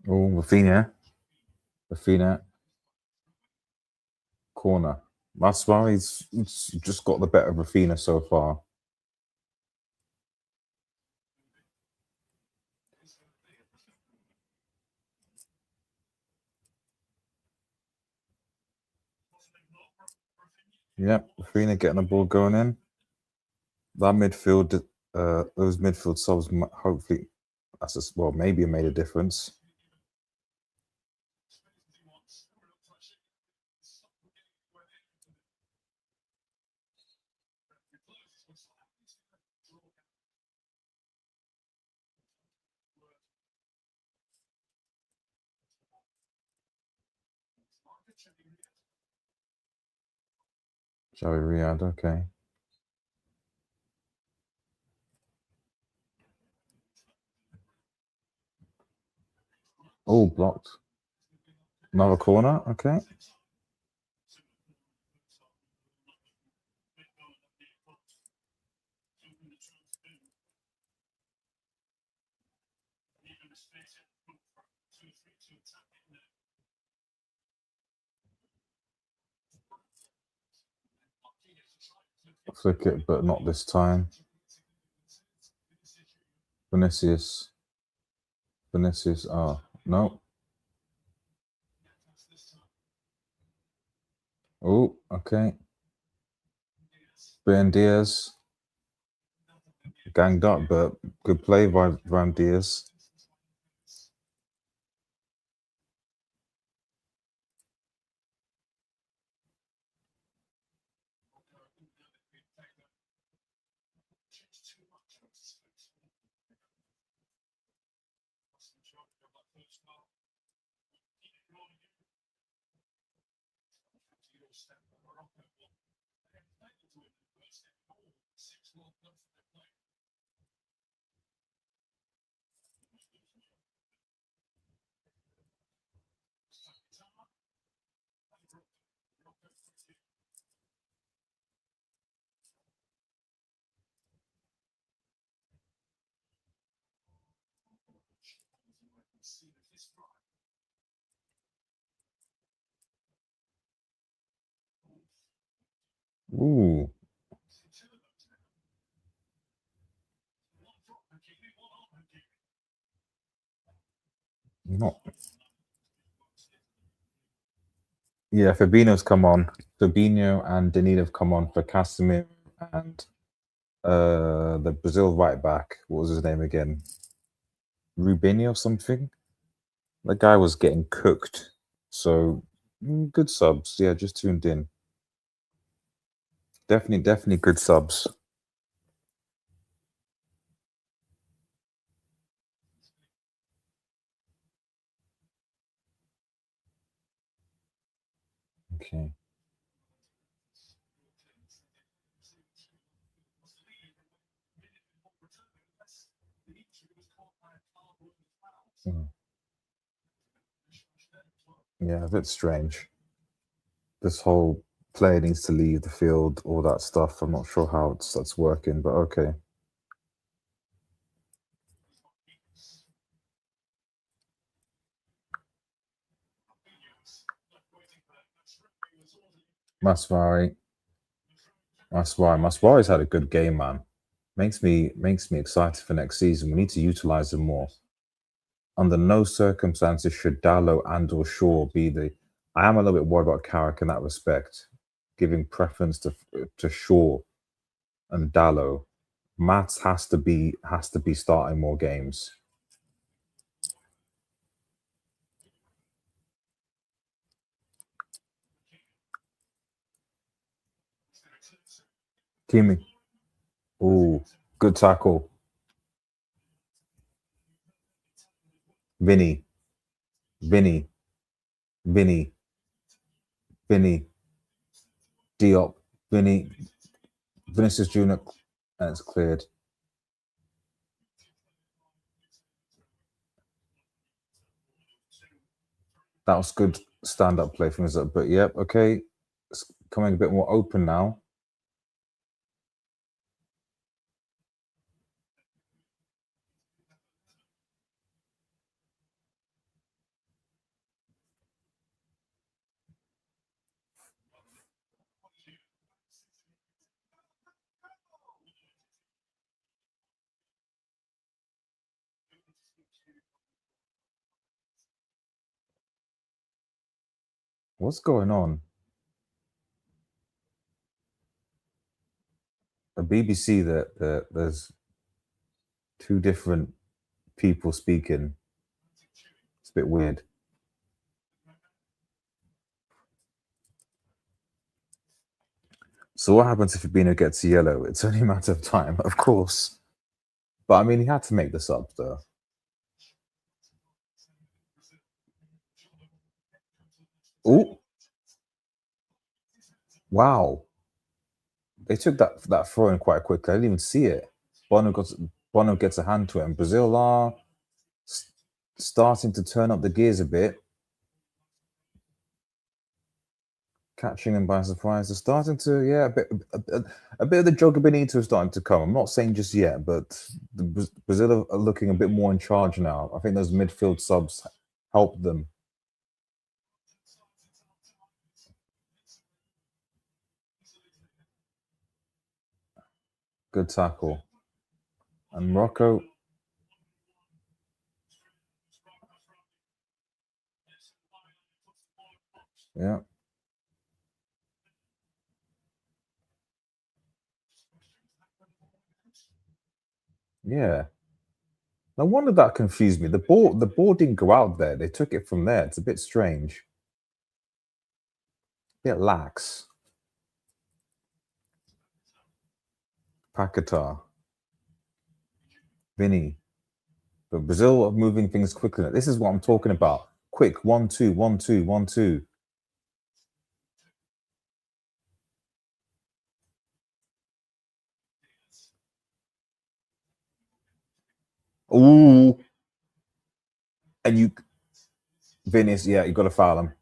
Oh, Rafinha, corner. Maswari's just got the better of Rafinha so far. Yep, Rafinha getting the ball going in. That midfield, those midfield subs, hopefully, maybe it made a difference. Xavi Riyad, okay. Oh, blocked. Another corner, okay. Flick it, but not this time. Vinicius, no. Oh, okay. Ben Diaz. Ganged up, but good play by Van Diaz. Ooh. Not. Yeah, Fabinho's come on. Fabinho and Danilo have come on for Casemiro and the Brazil right back. What was his name again? Rubinho something? The guy was getting cooked. So good subs. Yeah, just tuned in. Definitely good subs. Okay. Yeah, a bit strange. this whole player needs to leave the field, all that stuff. I'm not sure how that's working, but okay. Masvari. Maswari's had a good game, man. Makes me excited for next season. We need to utilize him more. Under no circumstances should Dallo and or Shaw be the. I am a little bit worried about Carrick in that respect, giving preference to Shaw and Dallo. Mats has to be starting more games. Kimi. Ooh, good tackle. Vinny. Vinny. Vinny. Vinny. Diop. Vinny. Vinicius Junior. And it's cleared. That was good stand-up play from us. But yep, okay. It's coming a bit more open now. What's going on? A BBC that there's two different people speaking. It's a bit weird. So what happens if Fabinho gets a yellow? It's only a matter of time, of course. But I mean, he had to make this up, though. Oh, wow! They took that throw in quite quickly. I didn't even see it. Bono gets a hand to it, and Brazil are starting to turn up the gears a bit, catching them by surprise. They're starting to, yeah, a bit of the Joga Benito is starting to come. I'm not saying just yet, but Brazil are looking a bit more in charge now. I think those midfield subs help them. Good tackle. And Morocco. Yeah. Yeah. No wonder that confused me. The ball didn't go out there. They took it from there. It's a bit strange. A bit lax. Paquetá. Vinny. But Brazil are moving things quickly. This is what I'm talking about. Quick. 1-2, 1-2, 1-2. Ooh. And Vinny's, yeah, you got to foul him.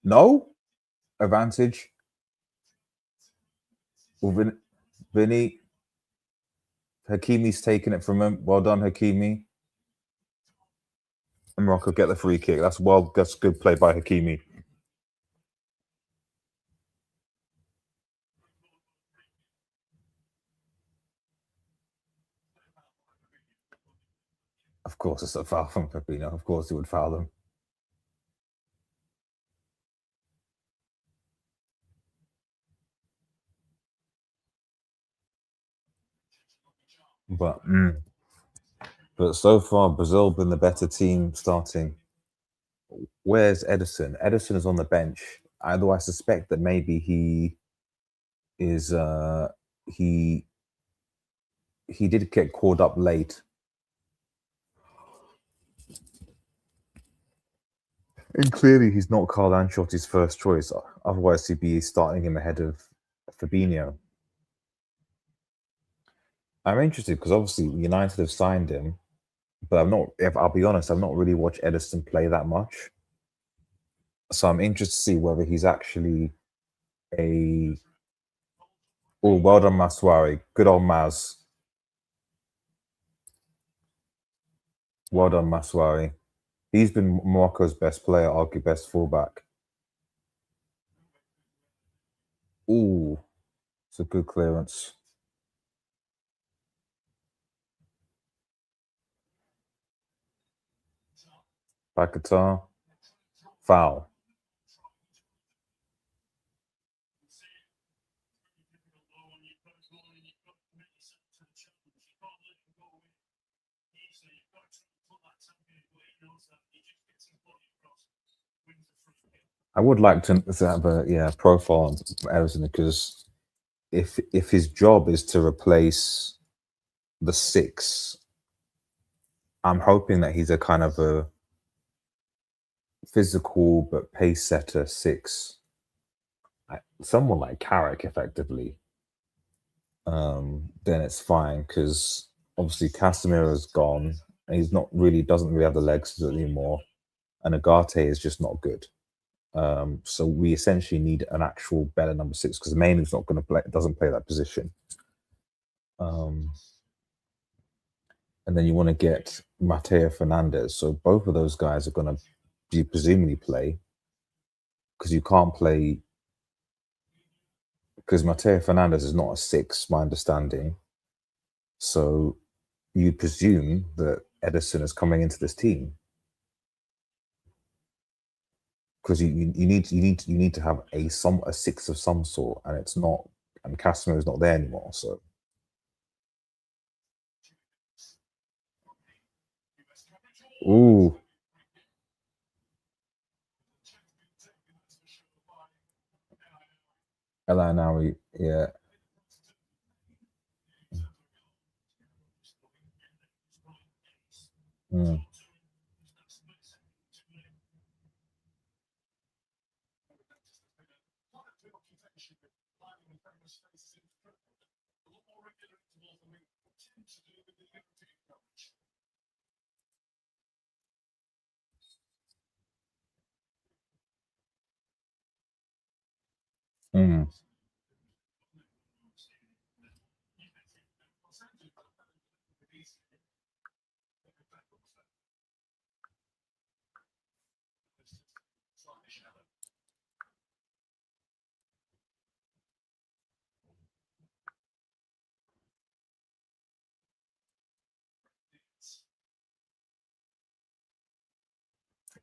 No? Advantage. Well, Vinny. Hakimi's taking it from him. Well done, Hakimi. And Morocco get the free kick. That's good play by Hakimi. Of course, it's a foul from Fabinho. Of course, he would foul them. But so far, Brazil been the better team starting. Where's Edison? Edison is on the bench. Although I suspect that maybe he is he did get called up late. And clearly he's not Carl Ancelotti's first choice. Otherwise he'd be starting him ahead of Fabinho. I'm interested because obviously United have signed him, but I'll be honest, I've not really watched Edison play that much. So I'm interested to see whether he's actually a. Oh, well done, Maswari. Good old Maz. Well done, Maswari. He's been Morocco's best player, arguably best fullback. Ooh, it's a good clearance. Paquetá. Foul. I would like to have a profile on Ederson because if his job is to replace the six, I'm hoping that he's a kind of a physical but pace setter six, someone like Carrick, effectively. Then it's fine because obviously Casemiro's gone and he's not really doesn't really have the legs anymore, and Agate is just not good. So we essentially need an actual better number six because Mainoo's not going to play, doesn't play that position. Um, and then you want to get Mateo Fernandez. So both of those guys are going to be presumably play because you can't play because Mateo Fernandez is not a six, my understanding. So you presume that Edison is coming into this team because you need to have a six of some sort, and it's not, and Casemiro is not there anymore. So ooh, Ella now, yeah. Mm. Mm.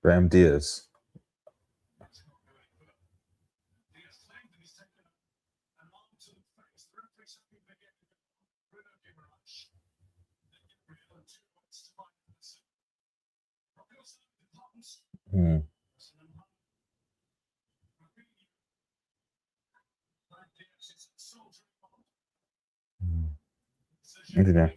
Graham Diaz. Mm. Mm. Yeah.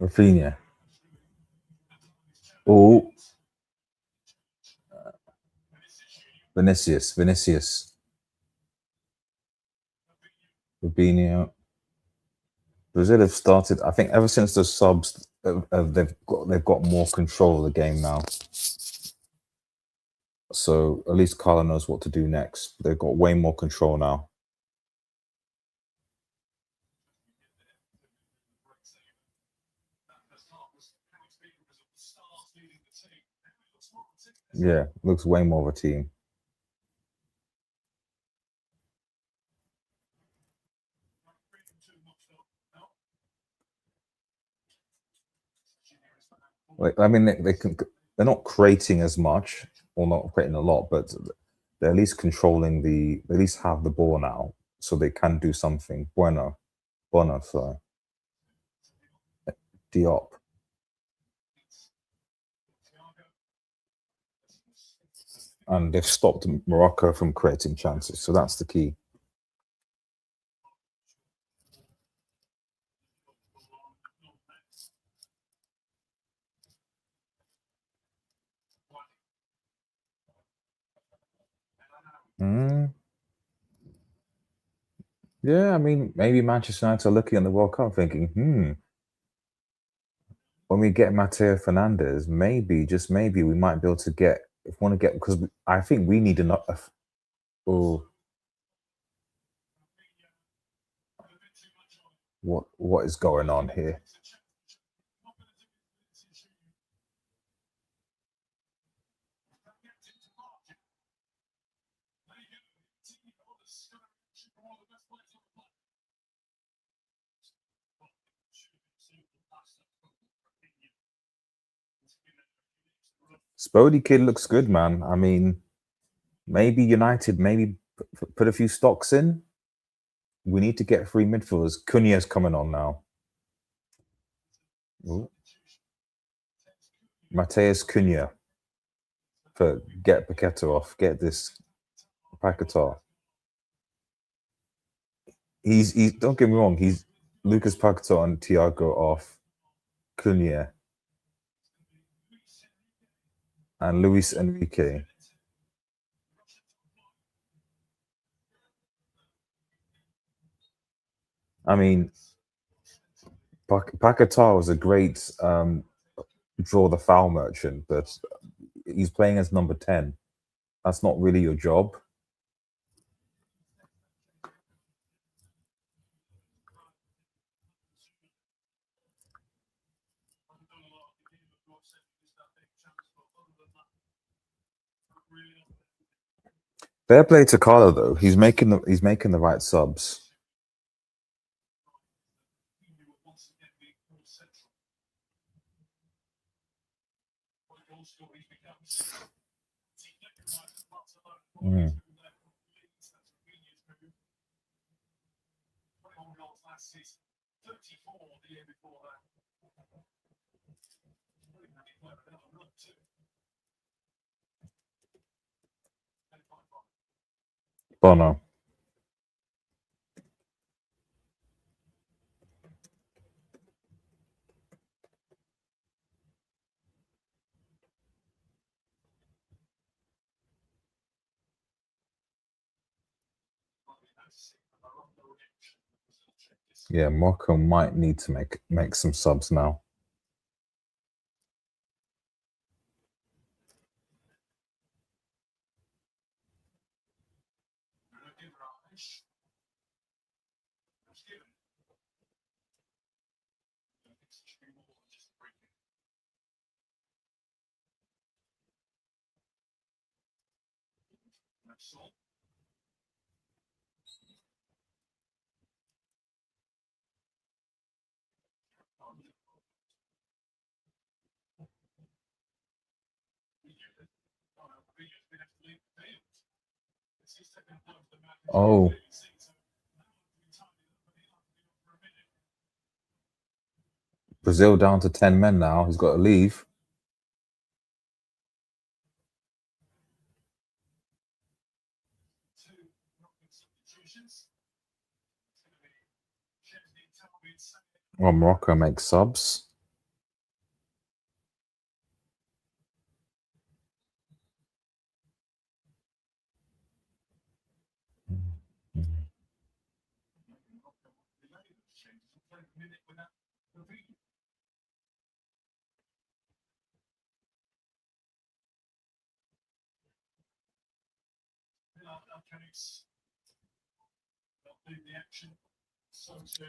Rafinha. Oh, Vinicius, Rubinho. Brazil have started. I think ever since the subs, they've got more control of the game now. So at least Carlo knows what to do next. They've got way more control now. Yeah, looks way more of a team. Like I mean, they can. They're not creating as much, or not creating a lot, but they're at least controlling the. They at least have the ball now, so they can do something. Bueno, so Diop. and they've stopped Morocco from creating chances. So that's the key. Mm, yeah, I mean, maybe Manchester United are looking at the World Cup thinking, when we get Mateo Fernandez, maybe, just maybe, we might be able to get, if we want to get, because I think we need enough. Oh, what is going on here? Spodey kid looks good, man. I mean, maybe United, maybe put a few stocks in. We need to get three midfielders. Cunha's coming on now. Ooh. Mateus Cunha. For get Paqueta off. Get this Paqueta. He's don't get me wrong. He's Lucas Paqueta and Thiago off. Cunha and Luis Enrique. I mean, Paqueta was a great draw the foul merchant, but he's playing as number 10. That's not really your job. Fair play to Carlo though. He's making the right subs. Mm. Bono. Yeah, Morocco might need to make some subs now. Oh, Brazil down to 10 men now. He's got to leave. Well, Morocco makes subs.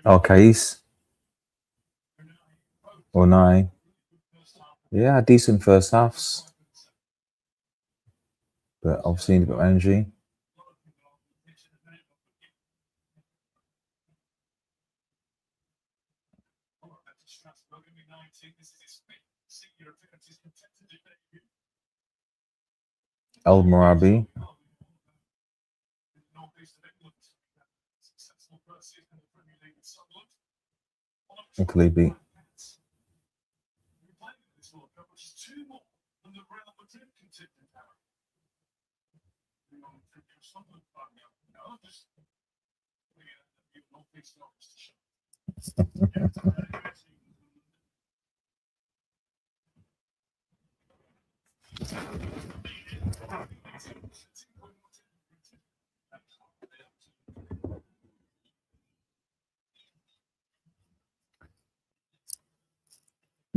Okay, Onai. Yeah, decent first halves, but obviously need a bit of energy. El Morabi. Kalibi.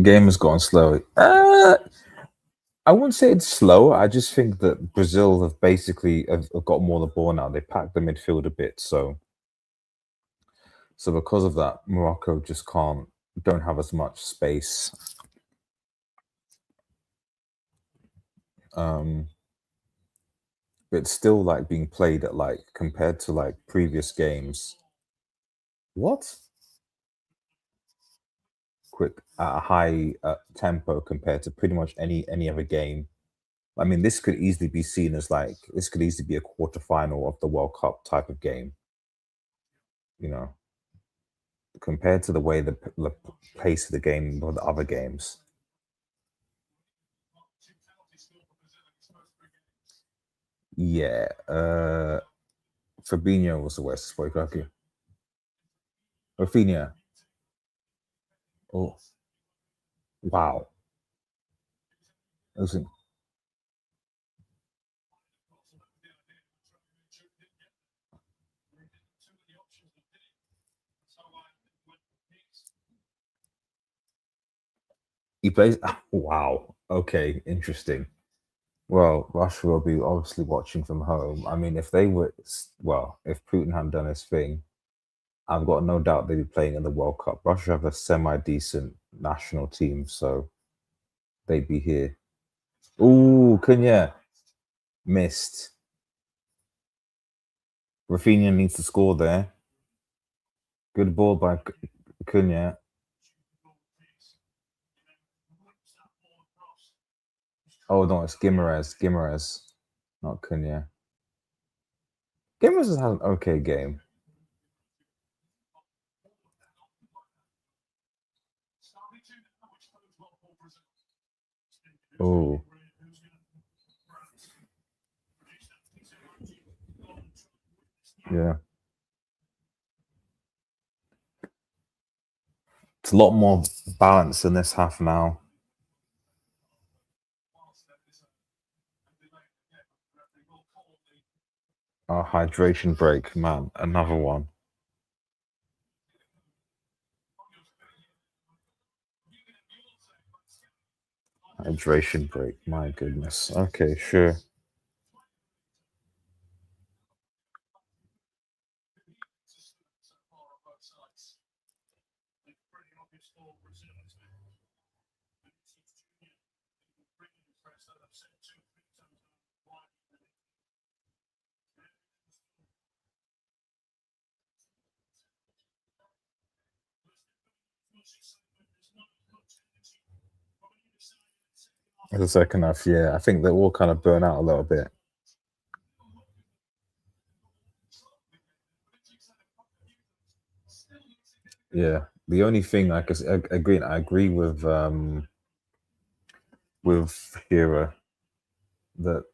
Game has gone slow. I wouldn't say it's slow. I just think that Brazil have basically have got more the ball now. They packed the midfield a bit, so because of that, Morocco just don't have as much space. Um, but it's still like being played at like compared to like previous games. What? Quick at a high tempo compared to pretty much any other game. I mean, this could easily be seen as like this could easily be a quarterfinal of the World Cup type of game. You know, compared to the way the pace of the game or the other games. Yeah, Fabinho was the worst spoke. Okay, Rafinha. Oh, wow. Listen, he plays. Wow. Okay, interesting. Well, Russia will be obviously watching from home. I mean, if they were, well, if Putin hadn't done his thing, I've got no doubt they'd be playing in the World Cup. Russia have a semi-decent national team, so they'd be here. Ooh, Cunha missed. Rafinha needs to score there. Good ball by Cunha. Oh no, it's Gimares. Gimares, not Cunha. Gimares has had an okay game. Oh, yeah. It's a lot more balance in this half now. Our hydration break, man. Another one. Hydration break. My goodness. Okay, sure. The second half, yeah. I think they're all kind of burn out a little bit. Yeah. The only thing I agree with Hira that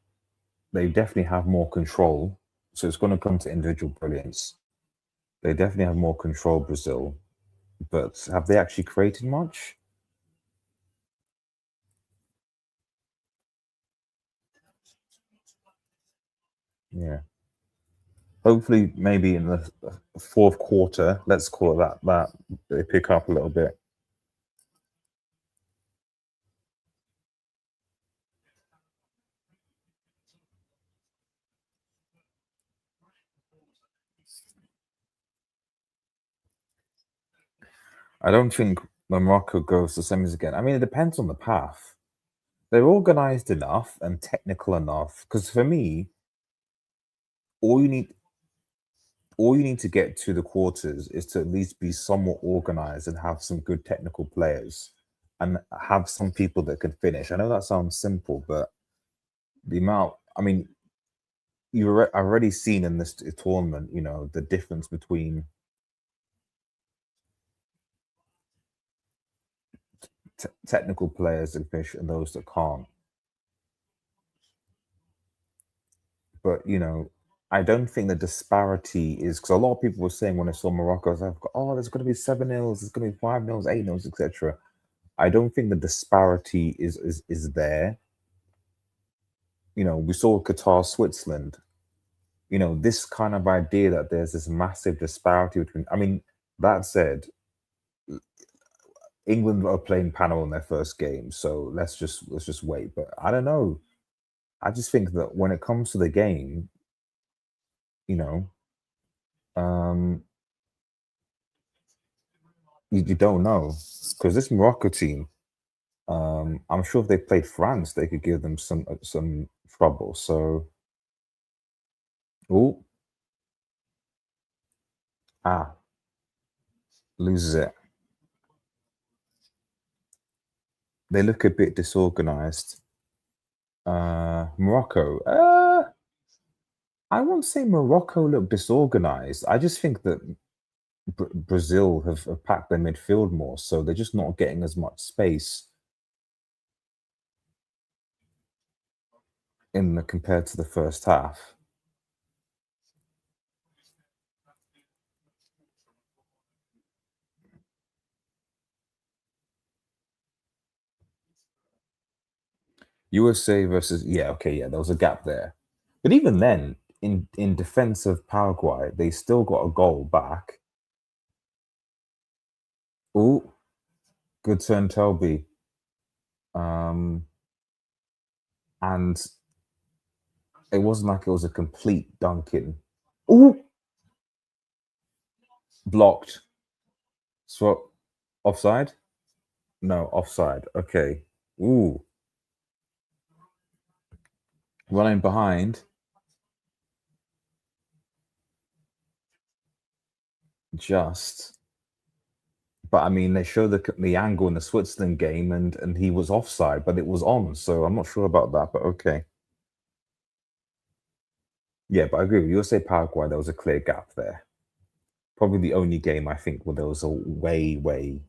they definitely have more control. So it's going to come to individual brilliance. They definitely have more control, Brazil, but have they actually created much? Yeah. Hopefully, maybe in the fourth quarter, let's call it that they pick up a little bit. I don't think Morocco goes to semis again. I mean, it depends on the path. They're organized enough and technical enough. Because for me, all you need all you need to get to the quarters is to at least be somewhat organized and have some good technical players and have some people that can finish. I know that sounds simple, but the amount, I mean, I've already seen in this tournament, the difference between technical players that finish and those that can't. But I don't think the disparity is because a lot of people were saying when I saw Morocco, I was like, oh, there's going to be 7-0s, there's going to be 5-0s, 8-0s, etc. I don't think the disparity is there. We saw Qatar, Switzerland. This kind of idea that there's this massive disparity between. I mean, that said, England are playing panel in their first game, so let's just wait. But I don't know. I just think that when it comes to the game, you know, um, you don't know because this Morocco team, I'm sure if they played France, they could give them some trouble. So, oh, loses it. They look a bit disorganized. Morocco. I won't say Morocco look disorganized. I just think that Brazil have packed their midfield more, so they're just not getting as much space in the compared to the first half. USA versus okay, yeah, there was a gap there. But even then, in defense of Paraguay, they still got a goal back. Oh, good turn, Toby. Um, and it wasn't like it was a complete dunking. Oh, blocked. Swap offside? No, offside. Okay. Ooh, running behind. Just, but I mean, they show the angle in the Switzerland game, and he was offside, but it was on. So I'm not sure about that, but okay. Yeah, but I agree with you. USA Paraguay, there was a clear gap there. Probably the only game I think where there was a way, way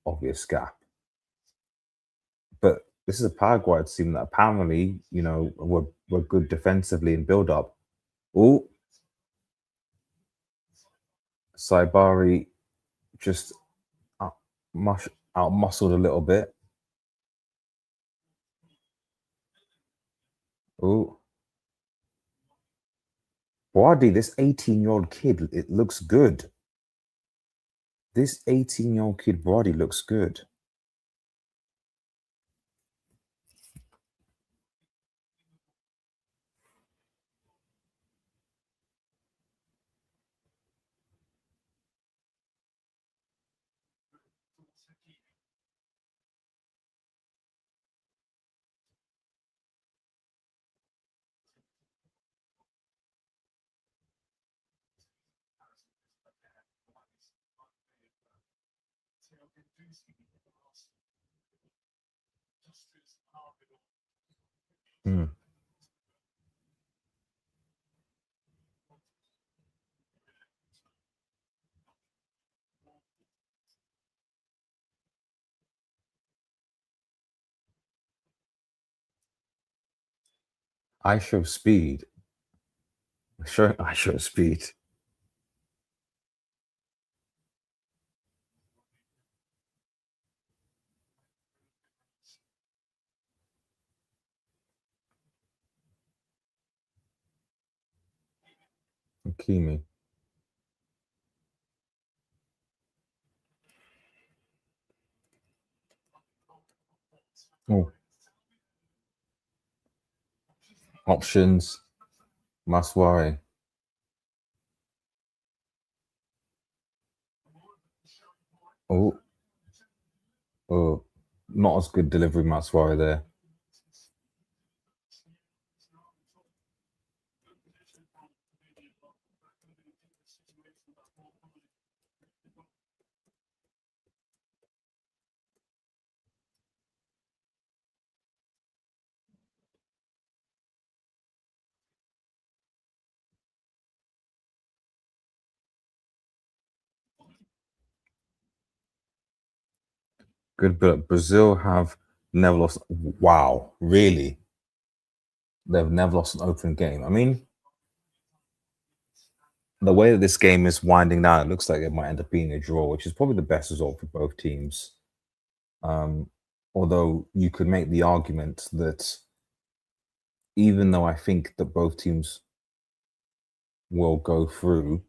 obvious gap. But this is a Paraguay team that apparently, were good defensively in build up. Oh, Saibari just out, out muscled a little bit. Oh, Brady, this 18-year-old kid, it looks good. This 18-year-old kid, Brady, looks good. Hmm. I show speed. I show speed. Kimi. Oh, options. Maswari. Oh, oh, not as good delivery, Maswari there. Good, but Brazil have never lost. Wow, really? They've never lost an open game. I mean, the way that this game is winding down, it looks like it might end up being a draw, which is probably the best result for both teams. Um, Although you could make the argument that even though I think that both teams will go through,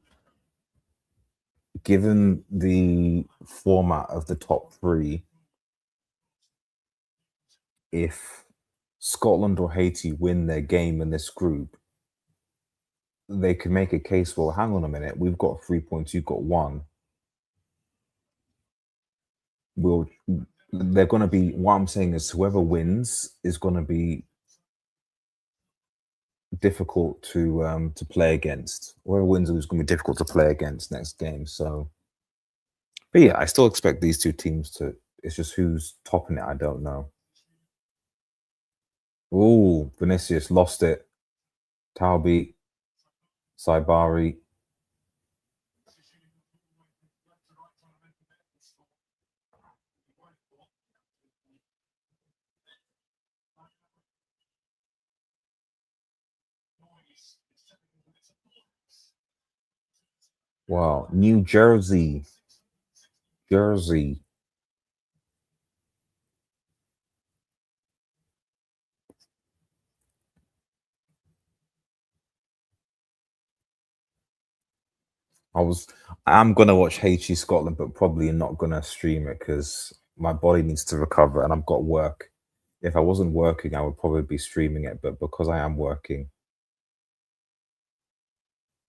given the format of the top three, if Scotland or Haiti win their game in this group, they can make a case for, hang on a minute, we've got 3 points, you've got one. We'll they're gonna be what I'm saying is whoever wins is gonna be difficult to play against. Whoever wins is gonna be difficult to play against next game. So but yeah, I still expect these two teams to it's just who's topping it, I don't know. Ooh, Vinicius lost it. Talbi, Saibari. Wow, New Jersey. Jersey. I was I'm gonna watch Haiti Scotland, but probably not gonna stream it because my body needs to recover and I've got work. If I wasn't working, I would probably be streaming it, but because I am working,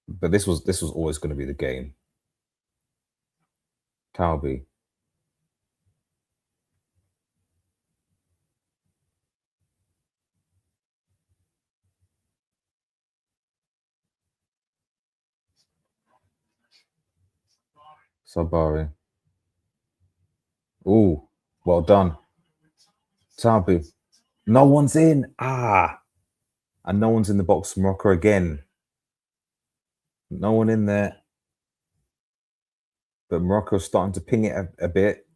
but this was always going to be the game. Talby, Sabari. Ooh, well done. Talby. No one's in. Ah, and no one's in the box for Morocco again. No one in there. But Morocco's starting to ping it a bit,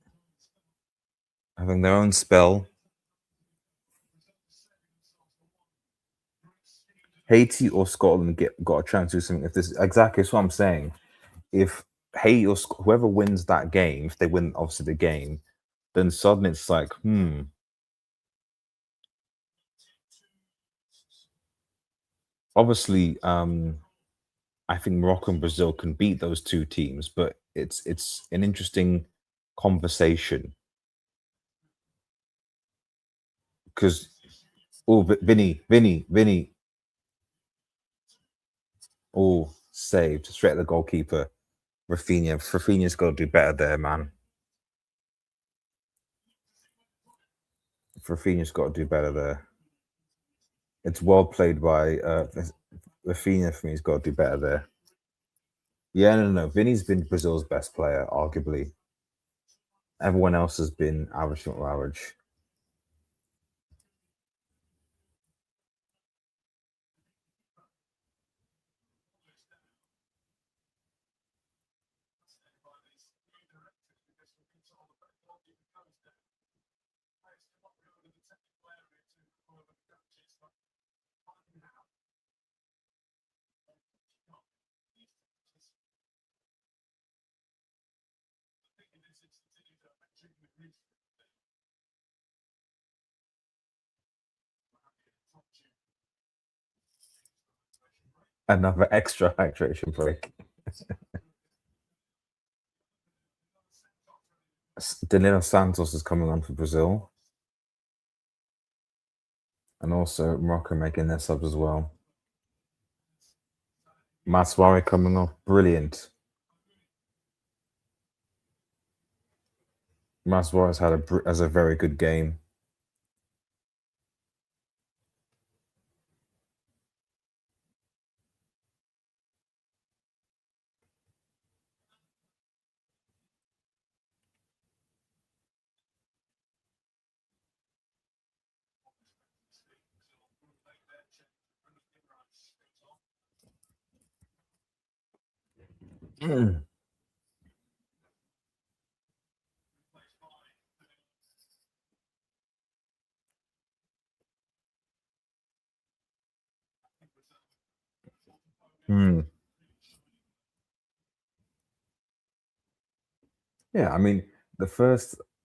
having their own spell. Haiti or Scotland got a chance to do something. If this exactly is what I'm saying. If Haiti or whoever wins that game, if they win obviously the game, then suddenly it's like, obviously, I think Morocco and Brazil can beat those two teams, but it's an interesting conversation because Vinny, oh, saved straight at the goalkeeper. Rafinha's got to do better there, man. Rafinha's got to do better there. It's well played by Rafinha for me. He's got to do better there. Yeah, no. Vinny's been Brazil's best player, arguably. Everyone else has been average, not average. Another extra hydration break. Danilo Santos is coming on for Brazil, and also Morocco making their subs as well. Maswari coming off, brilliant. Maswari's has a very good game. Hmm. Yeah, I mean, the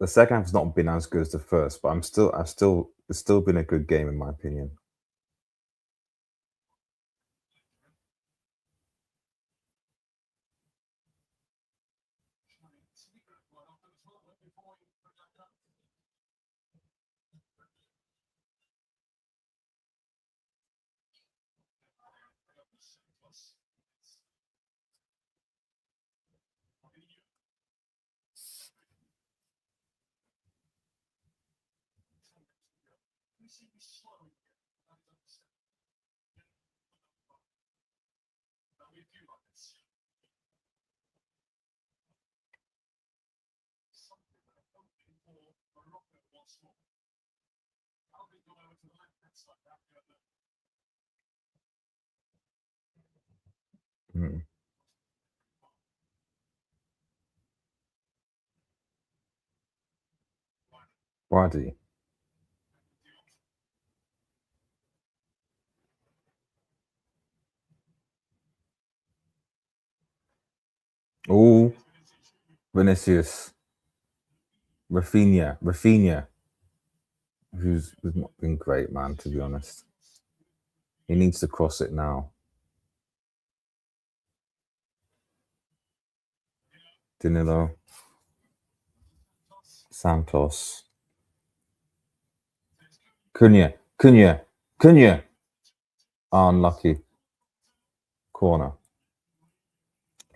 second half's not been as good as the first, but it's still been a good game in my opinion. Hmm. Why? Oh, Vinicius, Rafinha, who's not been great, man. To be honest, he needs to cross it now. Danilo, Santos, Cunha. Oh, unlucky corner.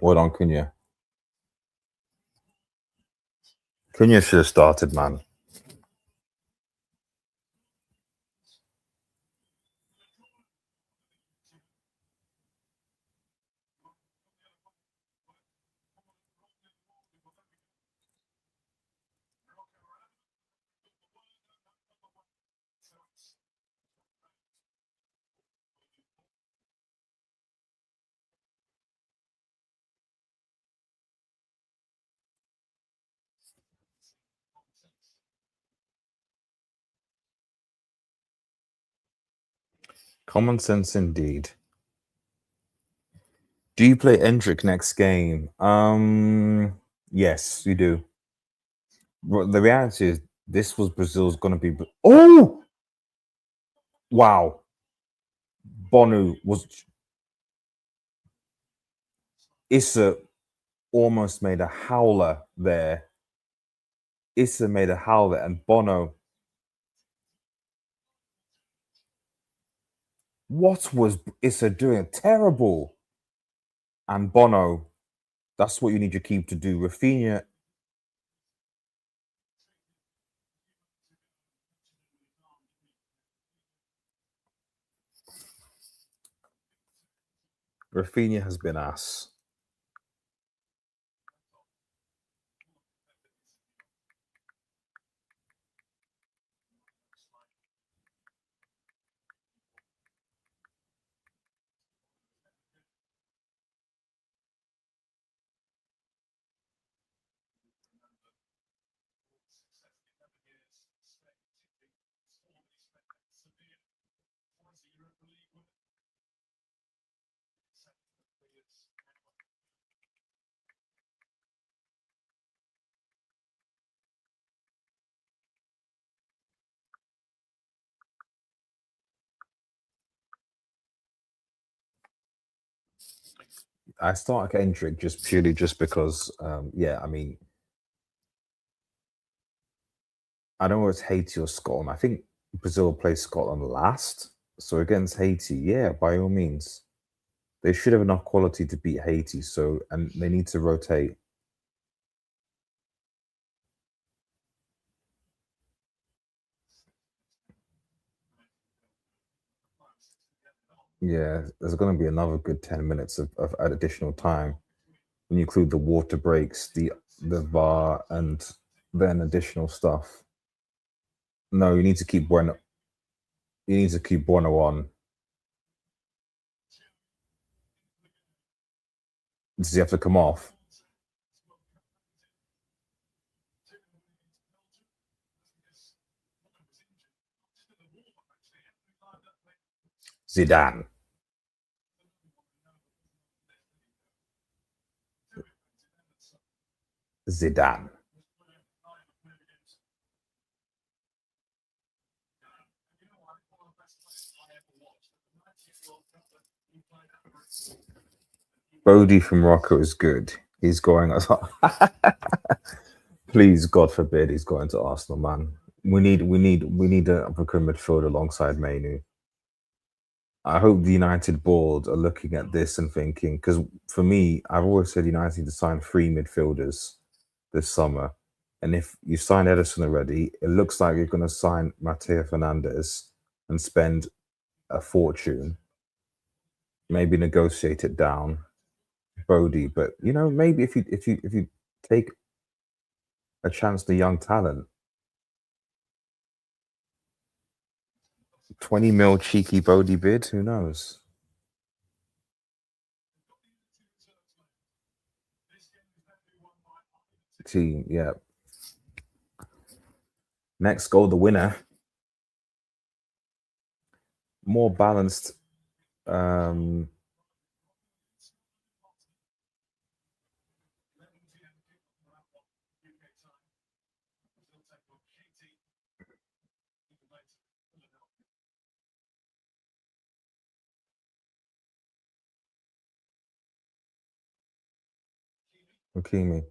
Well done, Cunha. Cunha should have started, man. Common sense indeed. Do you play Endrick next game? Yes, you do. But the reality is, this was Brazil's gonna be. Oh, wow! Bonu was Issa almost made a howler there. Issa made a howler, and Bono. What was Issa doing? Terrible. And Bono. That's what you need your keep to do. Rafinha has been ass. I start Kendrick just purely just because, yeah, I mean, I don't know if it's Haiti or Scotland. I think Brazil plays Scotland last. So against Haiti, yeah, by all means. They should have enough quality to beat Haiti. So, and they need to rotate. Yeah, there's going to be another good 10 minutes of additional time when you include the water breaks, the VAR, and then additional stuff. No, you need to keep Bueno. You need to keep Bueno on. Does he have to come off? Zidane. Zidane. Bodie from Morocco is good. He's going as please, God forbid, he's going to Arsenal, man. We need a African midfield alongside Mainu. I hope the United board are looking at this and thinking, because for me, I've always said United need to sign three midfielders this summer. And if you sign Edison already, it looks like you're going to sign Mateo Fernandez and spend a fortune, maybe negotiate it down, Bodie. But maybe if you take a chance to young talent, 20 mil cheeky Bodie bid, who knows? Team, yeah. Next goal, the winner. More balanced. Hakimi.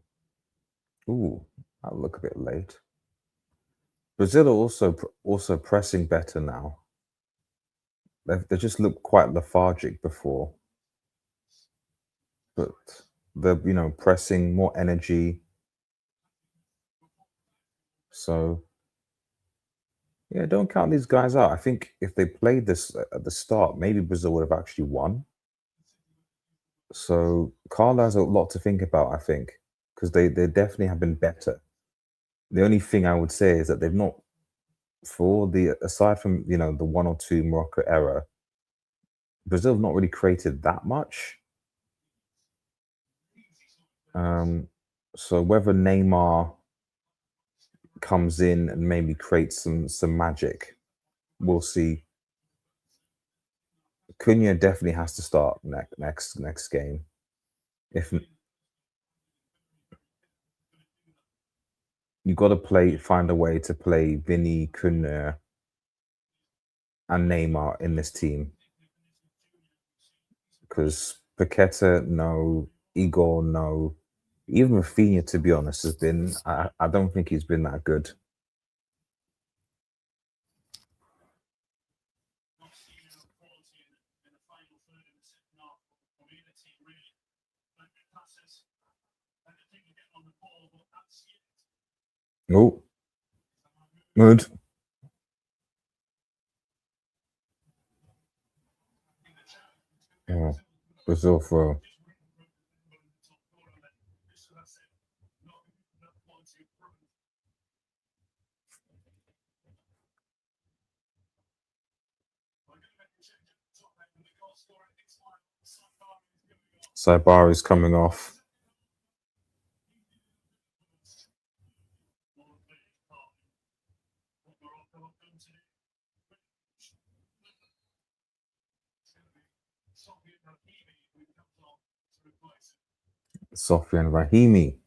Ooh, that look a bit late. Brazil are also pressing better now. They just looked quite lethargic before, but they're pressing more energy. So yeah, don't count these guys out. I think if they played this at the start, maybe Brazil would have actually won. So Carlo has a lot to think about, I think, because they definitely have been better. The only thing I would say is that they've not, for the aside from the one or two Morocco error, Brazil have not really created that much. So whether Neymar comes in and maybe creates some magic, we'll see. Cunha definitely has to start next game. If you got to find a way to play Vinny, Cunha, and Neymar in this team, because Paqueta, no, Igor, no, even Rafinha, to be honest, has been. I don't think he's been that good. Oh, good. Yeah, Brazil throw. Saibari is coming off. Sofian Rahimi.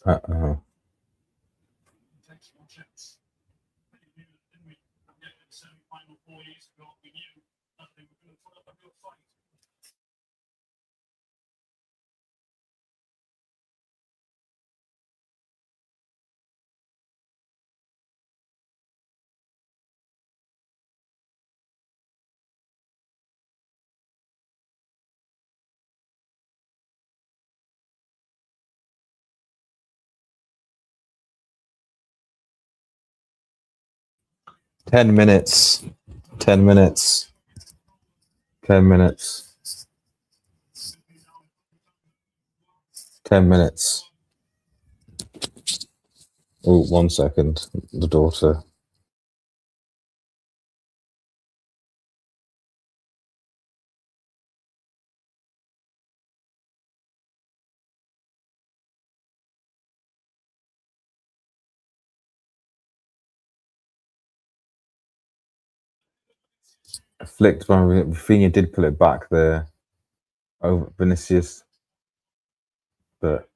Uh-oh. 10 minutes. 10 minutes. 10 minutes. 10 minutes. Oh, 1 second. The daughter. Flicked by Rafinha did pull it back there over Vinicius, but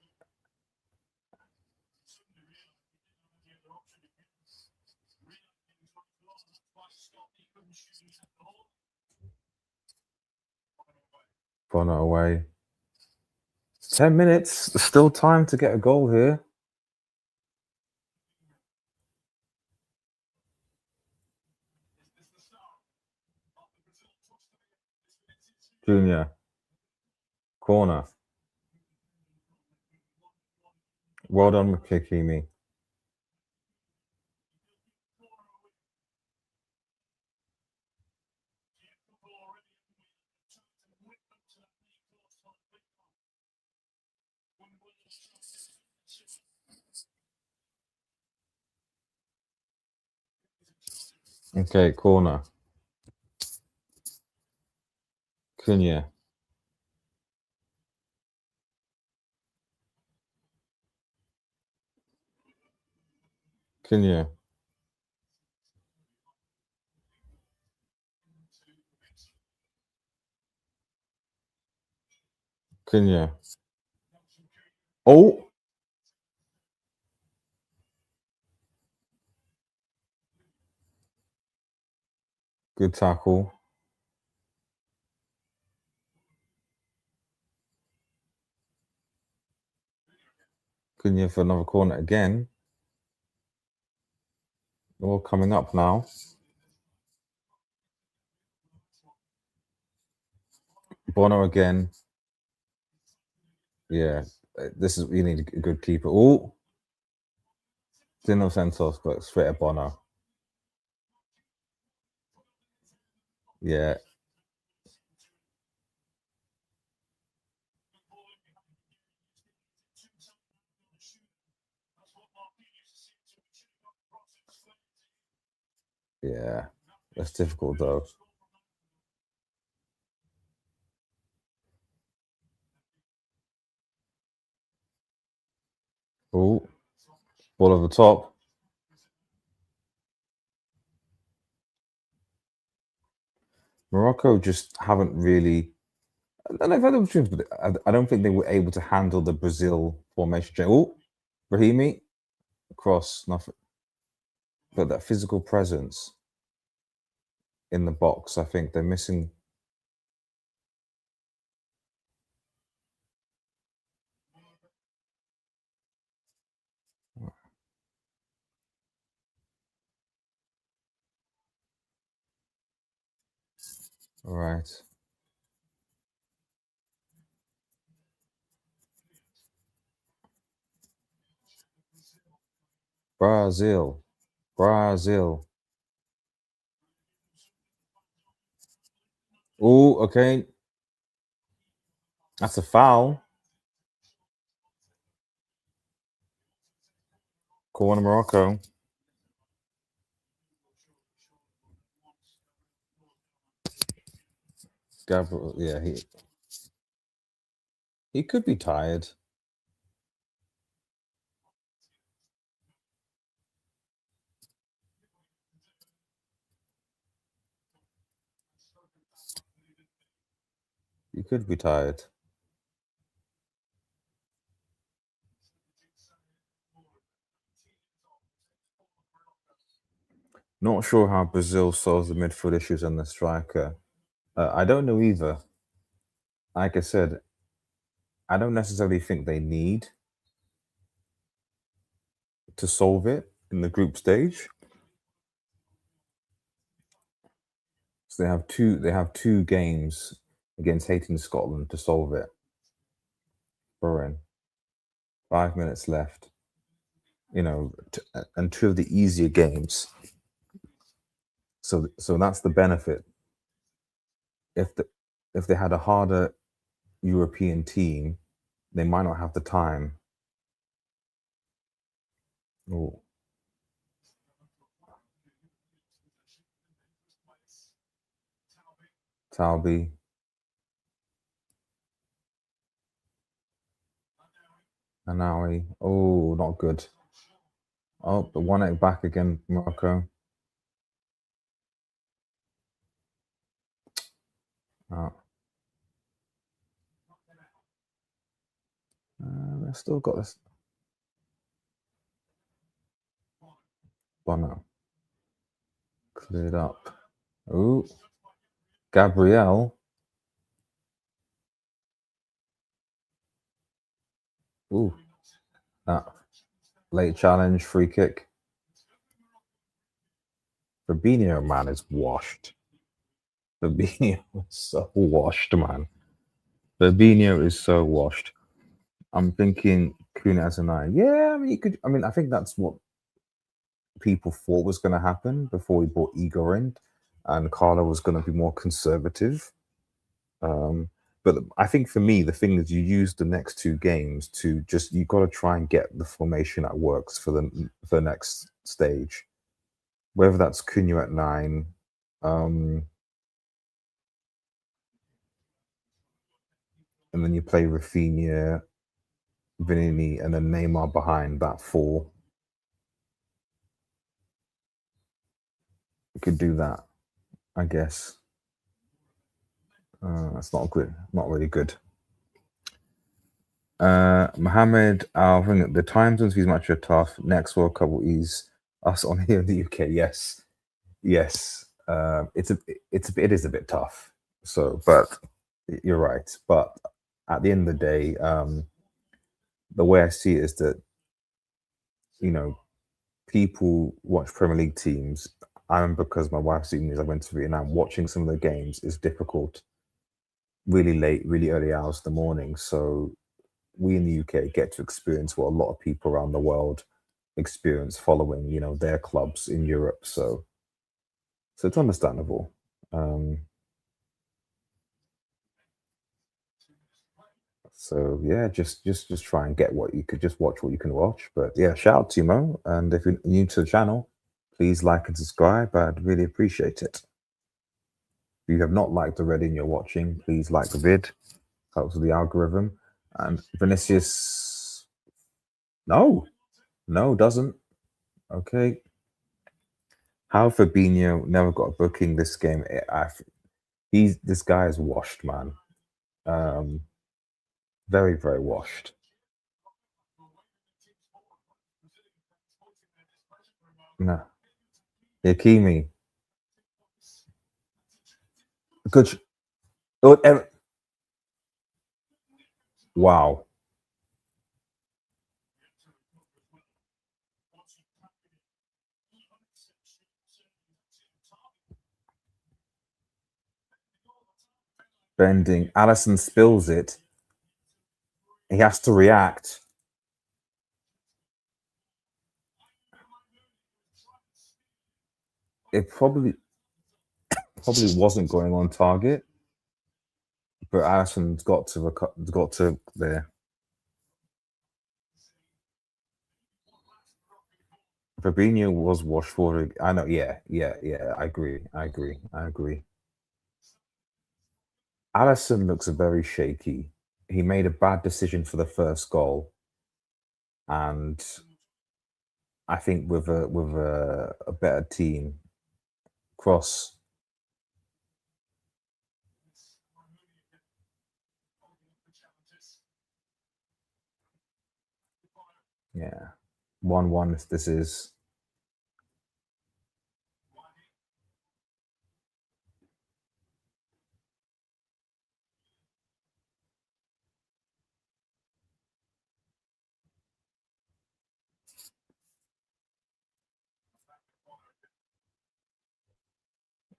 Bonner away. 10 minutes. There's still time to get a goal here. Junior. Corner. Well done, Kikimi. Okay, corner. Cunha. Cunha. Cunha. Oh! Good tackle. Cunha for another corner again. All coming up now. Bono again. Yeah, this is you need a good keeper. Oh, Dino Santos, but straight at Bono. Yeah. Yeah, that's difficult though. Oh, ball over the top. Morocco just haven't really. And I've had opportunities, but I don't think they were able to handle the Brazil formation. Oh, Brahimi, cross, nothing. But that physical presence in the box, I think they're missing. All right. Brazil. Brazil. Oh, okay. That's a foul. Corner Morocco. Gabriel, yeah, he could be tired. He could be tired. Not sure how Brazil solves the midfield issues and the striker. I don't know either. Like I said, I don't necessarily think they need to solve it in the group stage. So they have two games against Haiti and Scotland to solve it. Boring. 5 minutes left. And two of the easier games. So that's the benefit. If they had a harder European team, they might not have the time. Oh, Talbi, Anawi. Oh, not good. Oh, the one it back again, Morocco. Oh, they've still got this. Bono cleared up. Oh, Gabrielle. Ooh, that late challenge, free kick. Fabinho, man, is washed. Fabinho is so washed, man. Fabinho is so washed. I'm thinking Kuna as a nine. Yeah, I mean, you could. I mean, I think that's what people thought was going to happen before we brought Igor in, and Carlo was going to be more conservative. Um, but I think for me, the thing is, you use the next two games to just you got to try and get the formation that works for the next stage, whether that's Cunha at nine, um, and then you play Rafinha, Vinini, and then Neymar behind that four. You could do that, I guess. That's not good, not really good. Mohammed, I think the time zones for these matches are tough. Next World Cup will ease us on here in the UK. Yes, yes. It is a bit tough. So, but you're right. But at the end of the day, the way I see it is that you know people watch Premier League teams. And because my wife's seen these, I went to Vietnam. Watching some of the games is difficult, really late, really early hours of the morning. So we in the UK get to experience what a lot of people around the world experience following, their clubs in Europe. So it's understandable. Um, so yeah, just try and get what you could just watch what you can watch. But yeah, shout out to you, Mo. And if you're new to the channel, please like and subscribe. I'd really appreciate it. If you have not liked already and you're watching, please like the vid. Helps with the algorithm. And Vinicius, no, no, doesn't. Okay. How Fabinho never got a booking this game. This guy is washed, man. Um, very, very washed. No, Yakimi, good. Oh, wow, bending. Allison spills it. He has to react. It probably wasn't going on target, but Allison's got to there. Fabinho was washed for. I know. Yeah, yeah, yeah. I agree. I agree. I agree. Allison looks very shaky. He made a bad decision for the first goal, and I think with a better team, Cross. Yeah, 1-1. This is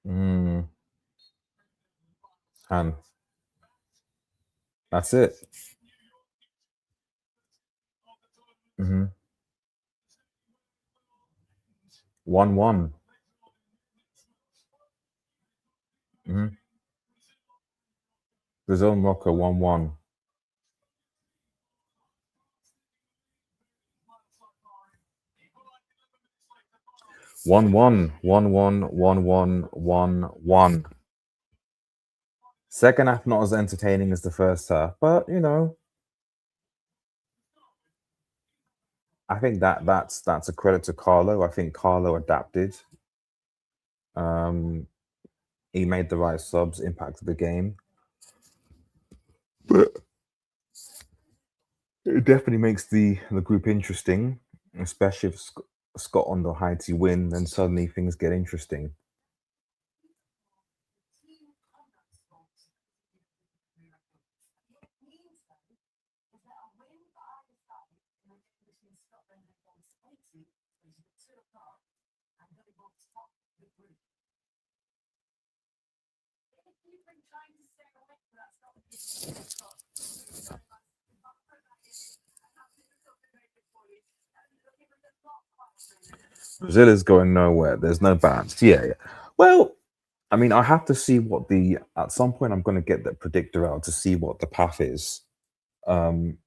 Mm, and that's it. 1-1. Mhm. Brazil and Morocco 1-1. 1-1. 1-1. 1-1. 1-1. Second half not as entertaining as the first half, but I think that's a credit to Carlo. I think Carlo adapted. Um, he made the right subs, impacted the game. But it definitely makes the group interesting, especially if Scotland or Haiti win, then suddenly things get interesting. Brazil is going nowhere. There's no balance. Yeah, yeah. Well, I mean, I have to see what the at some point I'm going to get that predictor out to see what the path is. Um,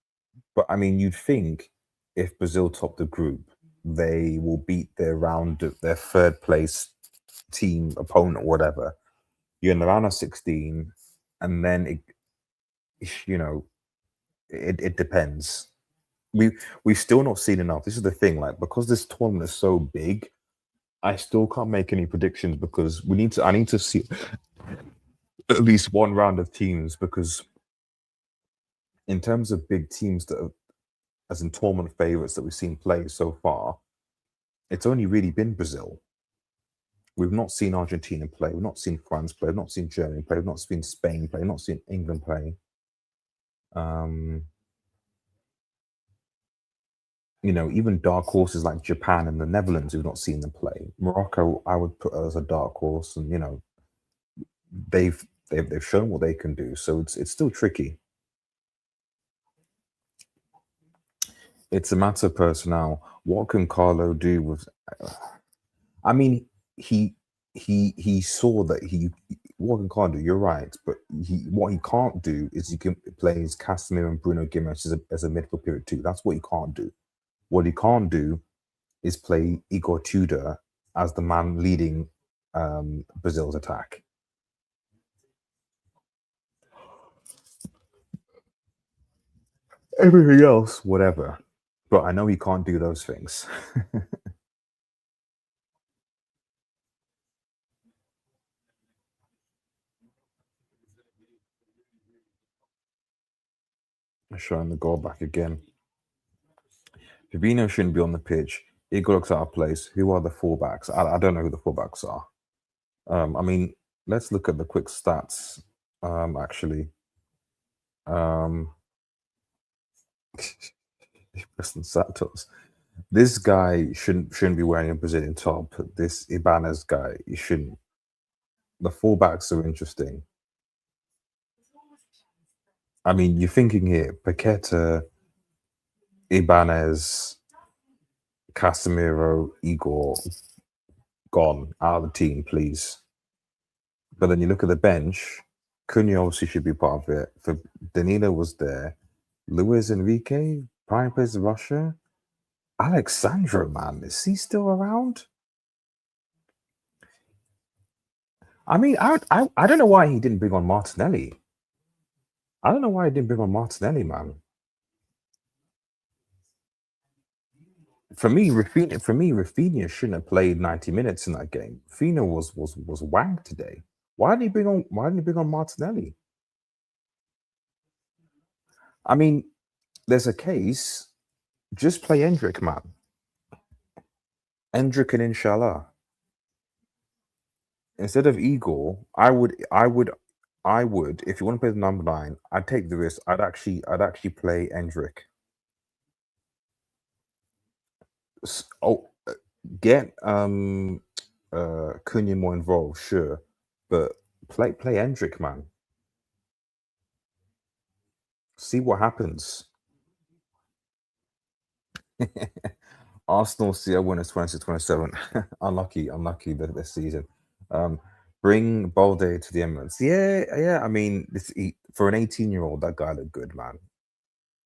but I mean, you'd think if Brazil top the group, they will beat their third place team opponent or whatever. You're in the round of 16, and then you know, it depends. We've still not seen enough. This is the thing, like because this tournament is so big, I still can't make any predictions because I need to see at least one round of teams because in terms of big teams that have, as in tournament favorites that we've seen play so far, it's only really been Brazil. We've not seen Argentina play, we've not seen France play, we've not seen Germany play, we've not seen Spain play, we've not seen England play. Um, even dark horses like Japan and the Netherlands, we've not seen them play. Morocco, I would put as a dark horse, and they've shown what they can do. So it's still tricky. It's a matter of personnel. What can Carlo do with? I mean, he he saw that what can Carlo do? You're right, but what he can't do is he can play as Casemiro and Bruno Guimaraes as a midfield period too. That's what he can't do. What he can't do is play Igor Tudor as the man leading Brazil's attack. Everything else, whatever. But I know he can't do those things. Showing the goal back again. Fabinho shouldn't be on the pitch. Igor looks out of place. Who are the fullbacks? I don't know who the fullbacks are. I mean, let's look at the quick stats. Actually, um, Preston Santos. This guy shouldn't be wearing a Brazilian top. This Ibanez guy, he shouldn't. The fullbacks are interesting. I mean, you're thinking here, Paqueta, Ibanez, Casemiro, Igor, gone out of the team, please. But then you look at the bench, Cunha obviously should be part of it. For Danilo was there. Luis Enrique, prime plays Russia. Alexandro, man, is he still around? I mean, I don't know why he didn't bring on Martinelli. I don't know why he didn't bring on Martinelli, man. For me, Rafinha shouldn't have played 90 minutes in that game. Rafinha was wanked today. Why didn't he bring on Martinelli? I mean, there's a case. Just play Endrick, man. Endrick and Inshallah. Instead of Igor, I would, if you want to play the number 9, I'd take the risk. I'd actually play Endrick. Oh, get Cunha more involved, sure, but play Hendrick, man. See what happens. Arsenal CL winners 26-27. unlucky this season. Bring Balde to the Emirates. Yeah. I mean, for an 18-year-old, that guy looked good, man.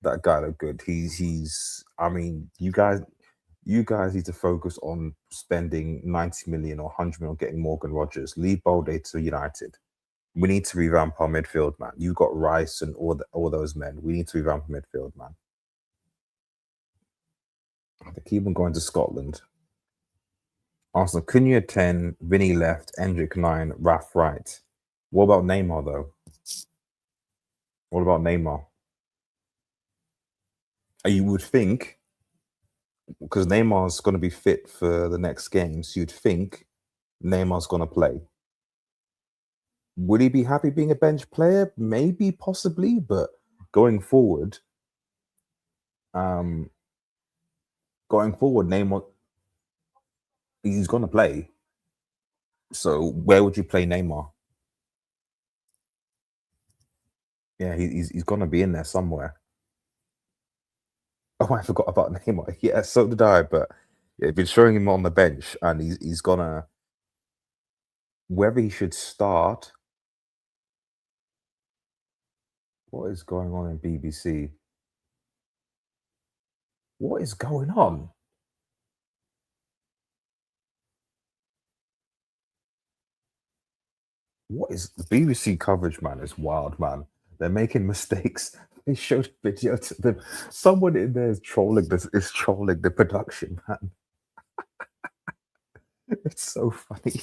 That guy looked good. He's. I mean, you guys need to focus on spending 90 million or 100 million on getting Morgan Rogers. Leave Balde to United. We need to revamp our midfield, man. You got Rice and all those men. We need to revamp midfield, man. They keep on going to Scotland. Arsenal, Cunha 10, Vinny left, Endrick 9, Raf right. What about Neymar, though? What about Neymar? You would think, because Neymar's going to be fit for the next games, you'd think Neymar's going to play. Would he be happy being a bench player? Maybe, possibly, but going forward, Neymar, he's going to play. So where would you play Neymar? Yeah, he's going to be in there somewhere. Oh, I forgot about Neymar. Yeah, so did I. But yeah, been showing him on the bench, and he's gonna whether he should start. What is going on in BBC? What is going on? What is the BBC coverage, man? Is wild, man. They're making mistakes. They showed a video to them. Someone in there is trolling the production, man. It's so funny.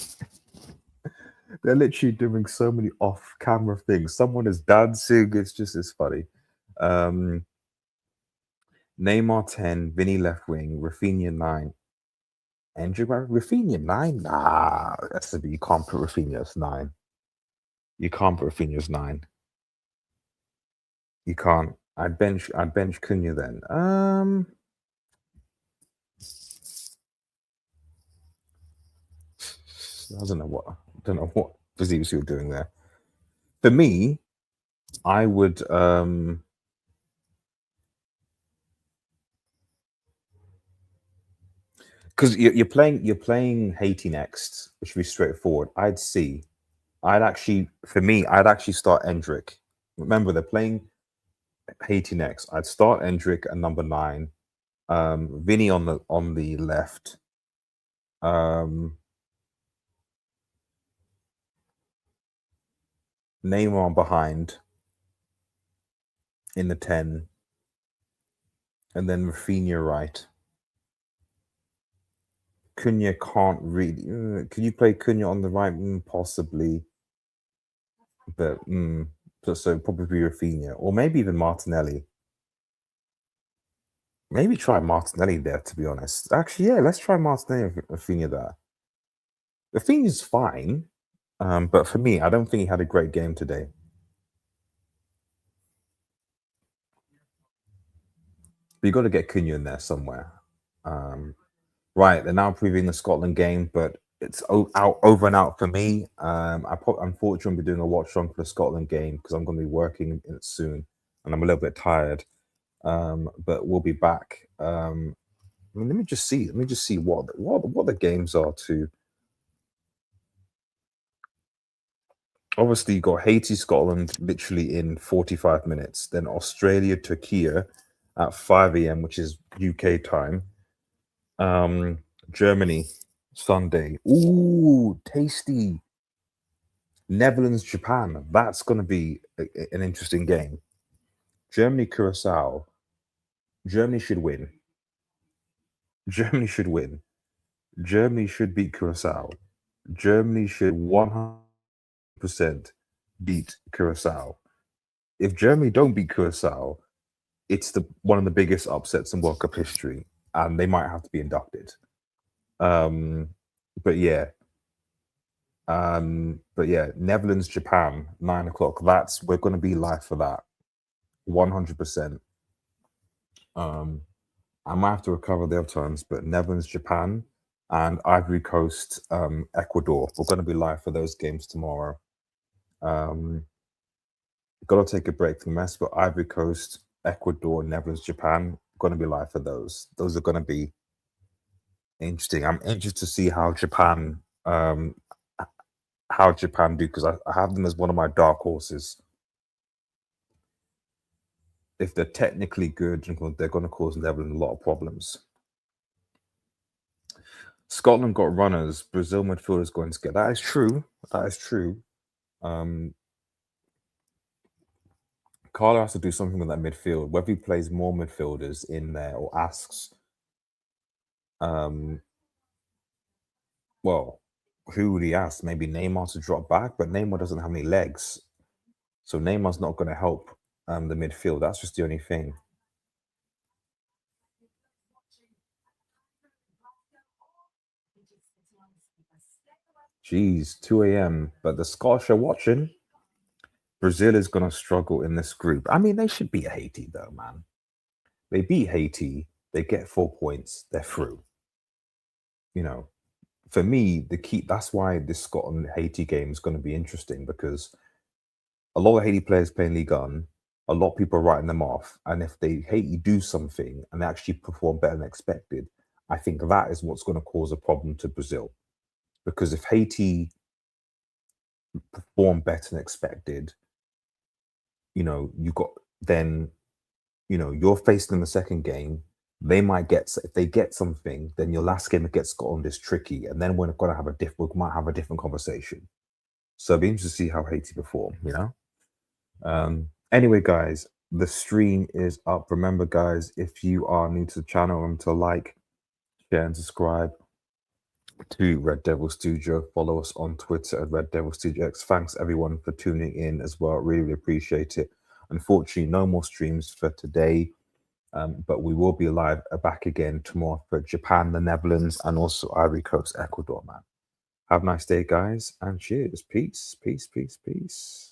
They're literally doing so many off-camera things. Someone is dancing. It's funny. Neymar 10, Vinny left wing, Rafinha 9. Andrew Rafinha 9? Nah, you can't put Rafinha as 9. You can't put Rafinha as 9. You can't. I'd bench Cunha then. I don't know what Vazivas you're doing there. For me, I would because you're playing Haiti next, which would be straightforward. I'd actually start Endrick. Remember, they're playing Haiti next. I'd start Endrick at number 9. Vinny on the left. Neymar behind in the 10. And then Rafinha right. Cunha can't really. Can you play Cunha on the right? Possibly. But so probably Rafinha. Or maybe even Martinelli. Maybe try Martinelli there, to be honest. Actually, yeah, let's try Martinelli and Rafinha there. Rafinha's fine. But for me, I don't think he had a great game today. But you got to get Cunha in there somewhere. Right, they're now previewing the Scotland game, but it's over and out for me. Unfortunately, I'll be doing a watch on for the Scotland game because I'm going to be working in it soon, and I'm a little bit tired. But we'll be back. Let me just see what the games are too. Obviously, you got Haiti, Scotland, literally in 45 minutes. Then Australia, Turkey at 5 a.m., which is UK time. Germany, Sunday. Ooh, tasty. Netherlands, Japan. That's going to be an interesting game. Germany, Curacao. Germany should win. Germany should win. Germany should beat Curacao. Germany should 100% beat Curacao. If Germany don't beat Curacao, it's one of the biggest upsets in World Cup history, and they might have to be inducted. But yeah, Netherlands, Japan, 9 o'clock. We're going to be live for that, 100%. I might have to recover the other times, but Netherlands, Japan and Ivory Coast, Ecuador. We're going to be live for those games tomorrow. Got to take a break from the mess, but Ivory Coast, Ecuador, Netherlands, Japan, going to be live for those. Those are going to be interesting. I'm interested to see how Japan do, because I have them as one of my dark horses. If they're technically good, they're going to cause Netherlands a lot of problems. Scotland got runners. Brazil midfielders going to get. That is true. That is true. Carlo has to do something with that midfield. Whether he plays more midfielders in there or asks, well, who would he ask? Maybe Neymar to drop back, but Neymar doesn't have any legs, so Neymar's not going to help the midfield. That's just the only thing. Jeez, 2 a.m. But the Scottish are watching. Brazil is going to struggle in this group. I mean, they should beat Haiti, though, man. They beat Haiti. They get 4 points. They're through. You know, for me, the key. That's why this Scotland Haiti game is going to be interesting, because a lot of Haiti players playing Ligue 1. A lot of people are writing them off, and if they Haiti do something and they actually perform better than expected, I think that is what's going to cause a problem to Brazil. Because if Haiti perform better than expected, you got then, you're facing in the second game. They might get, if they get something, then your last game against Scotland is tricky, and then we're going to have we might have a different conversation. So it'll be interesting to see how Haiti perform. Anyway, guys, the stream is up. Remember, guys, if you are new to the channel, remember to like, share, and subscribe to Red Devil Studio. Follow us on Twitter at Red Devil Studio X. Thanks everyone for tuning in as well. Really, really appreciate it. Unfortunately, no more streams for today, but we will be live back again tomorrow for Japan, the Netherlands, and also Ivory Coast, Ecuador, man. Have a nice day, guys, and cheers. Peace, peace, peace, peace.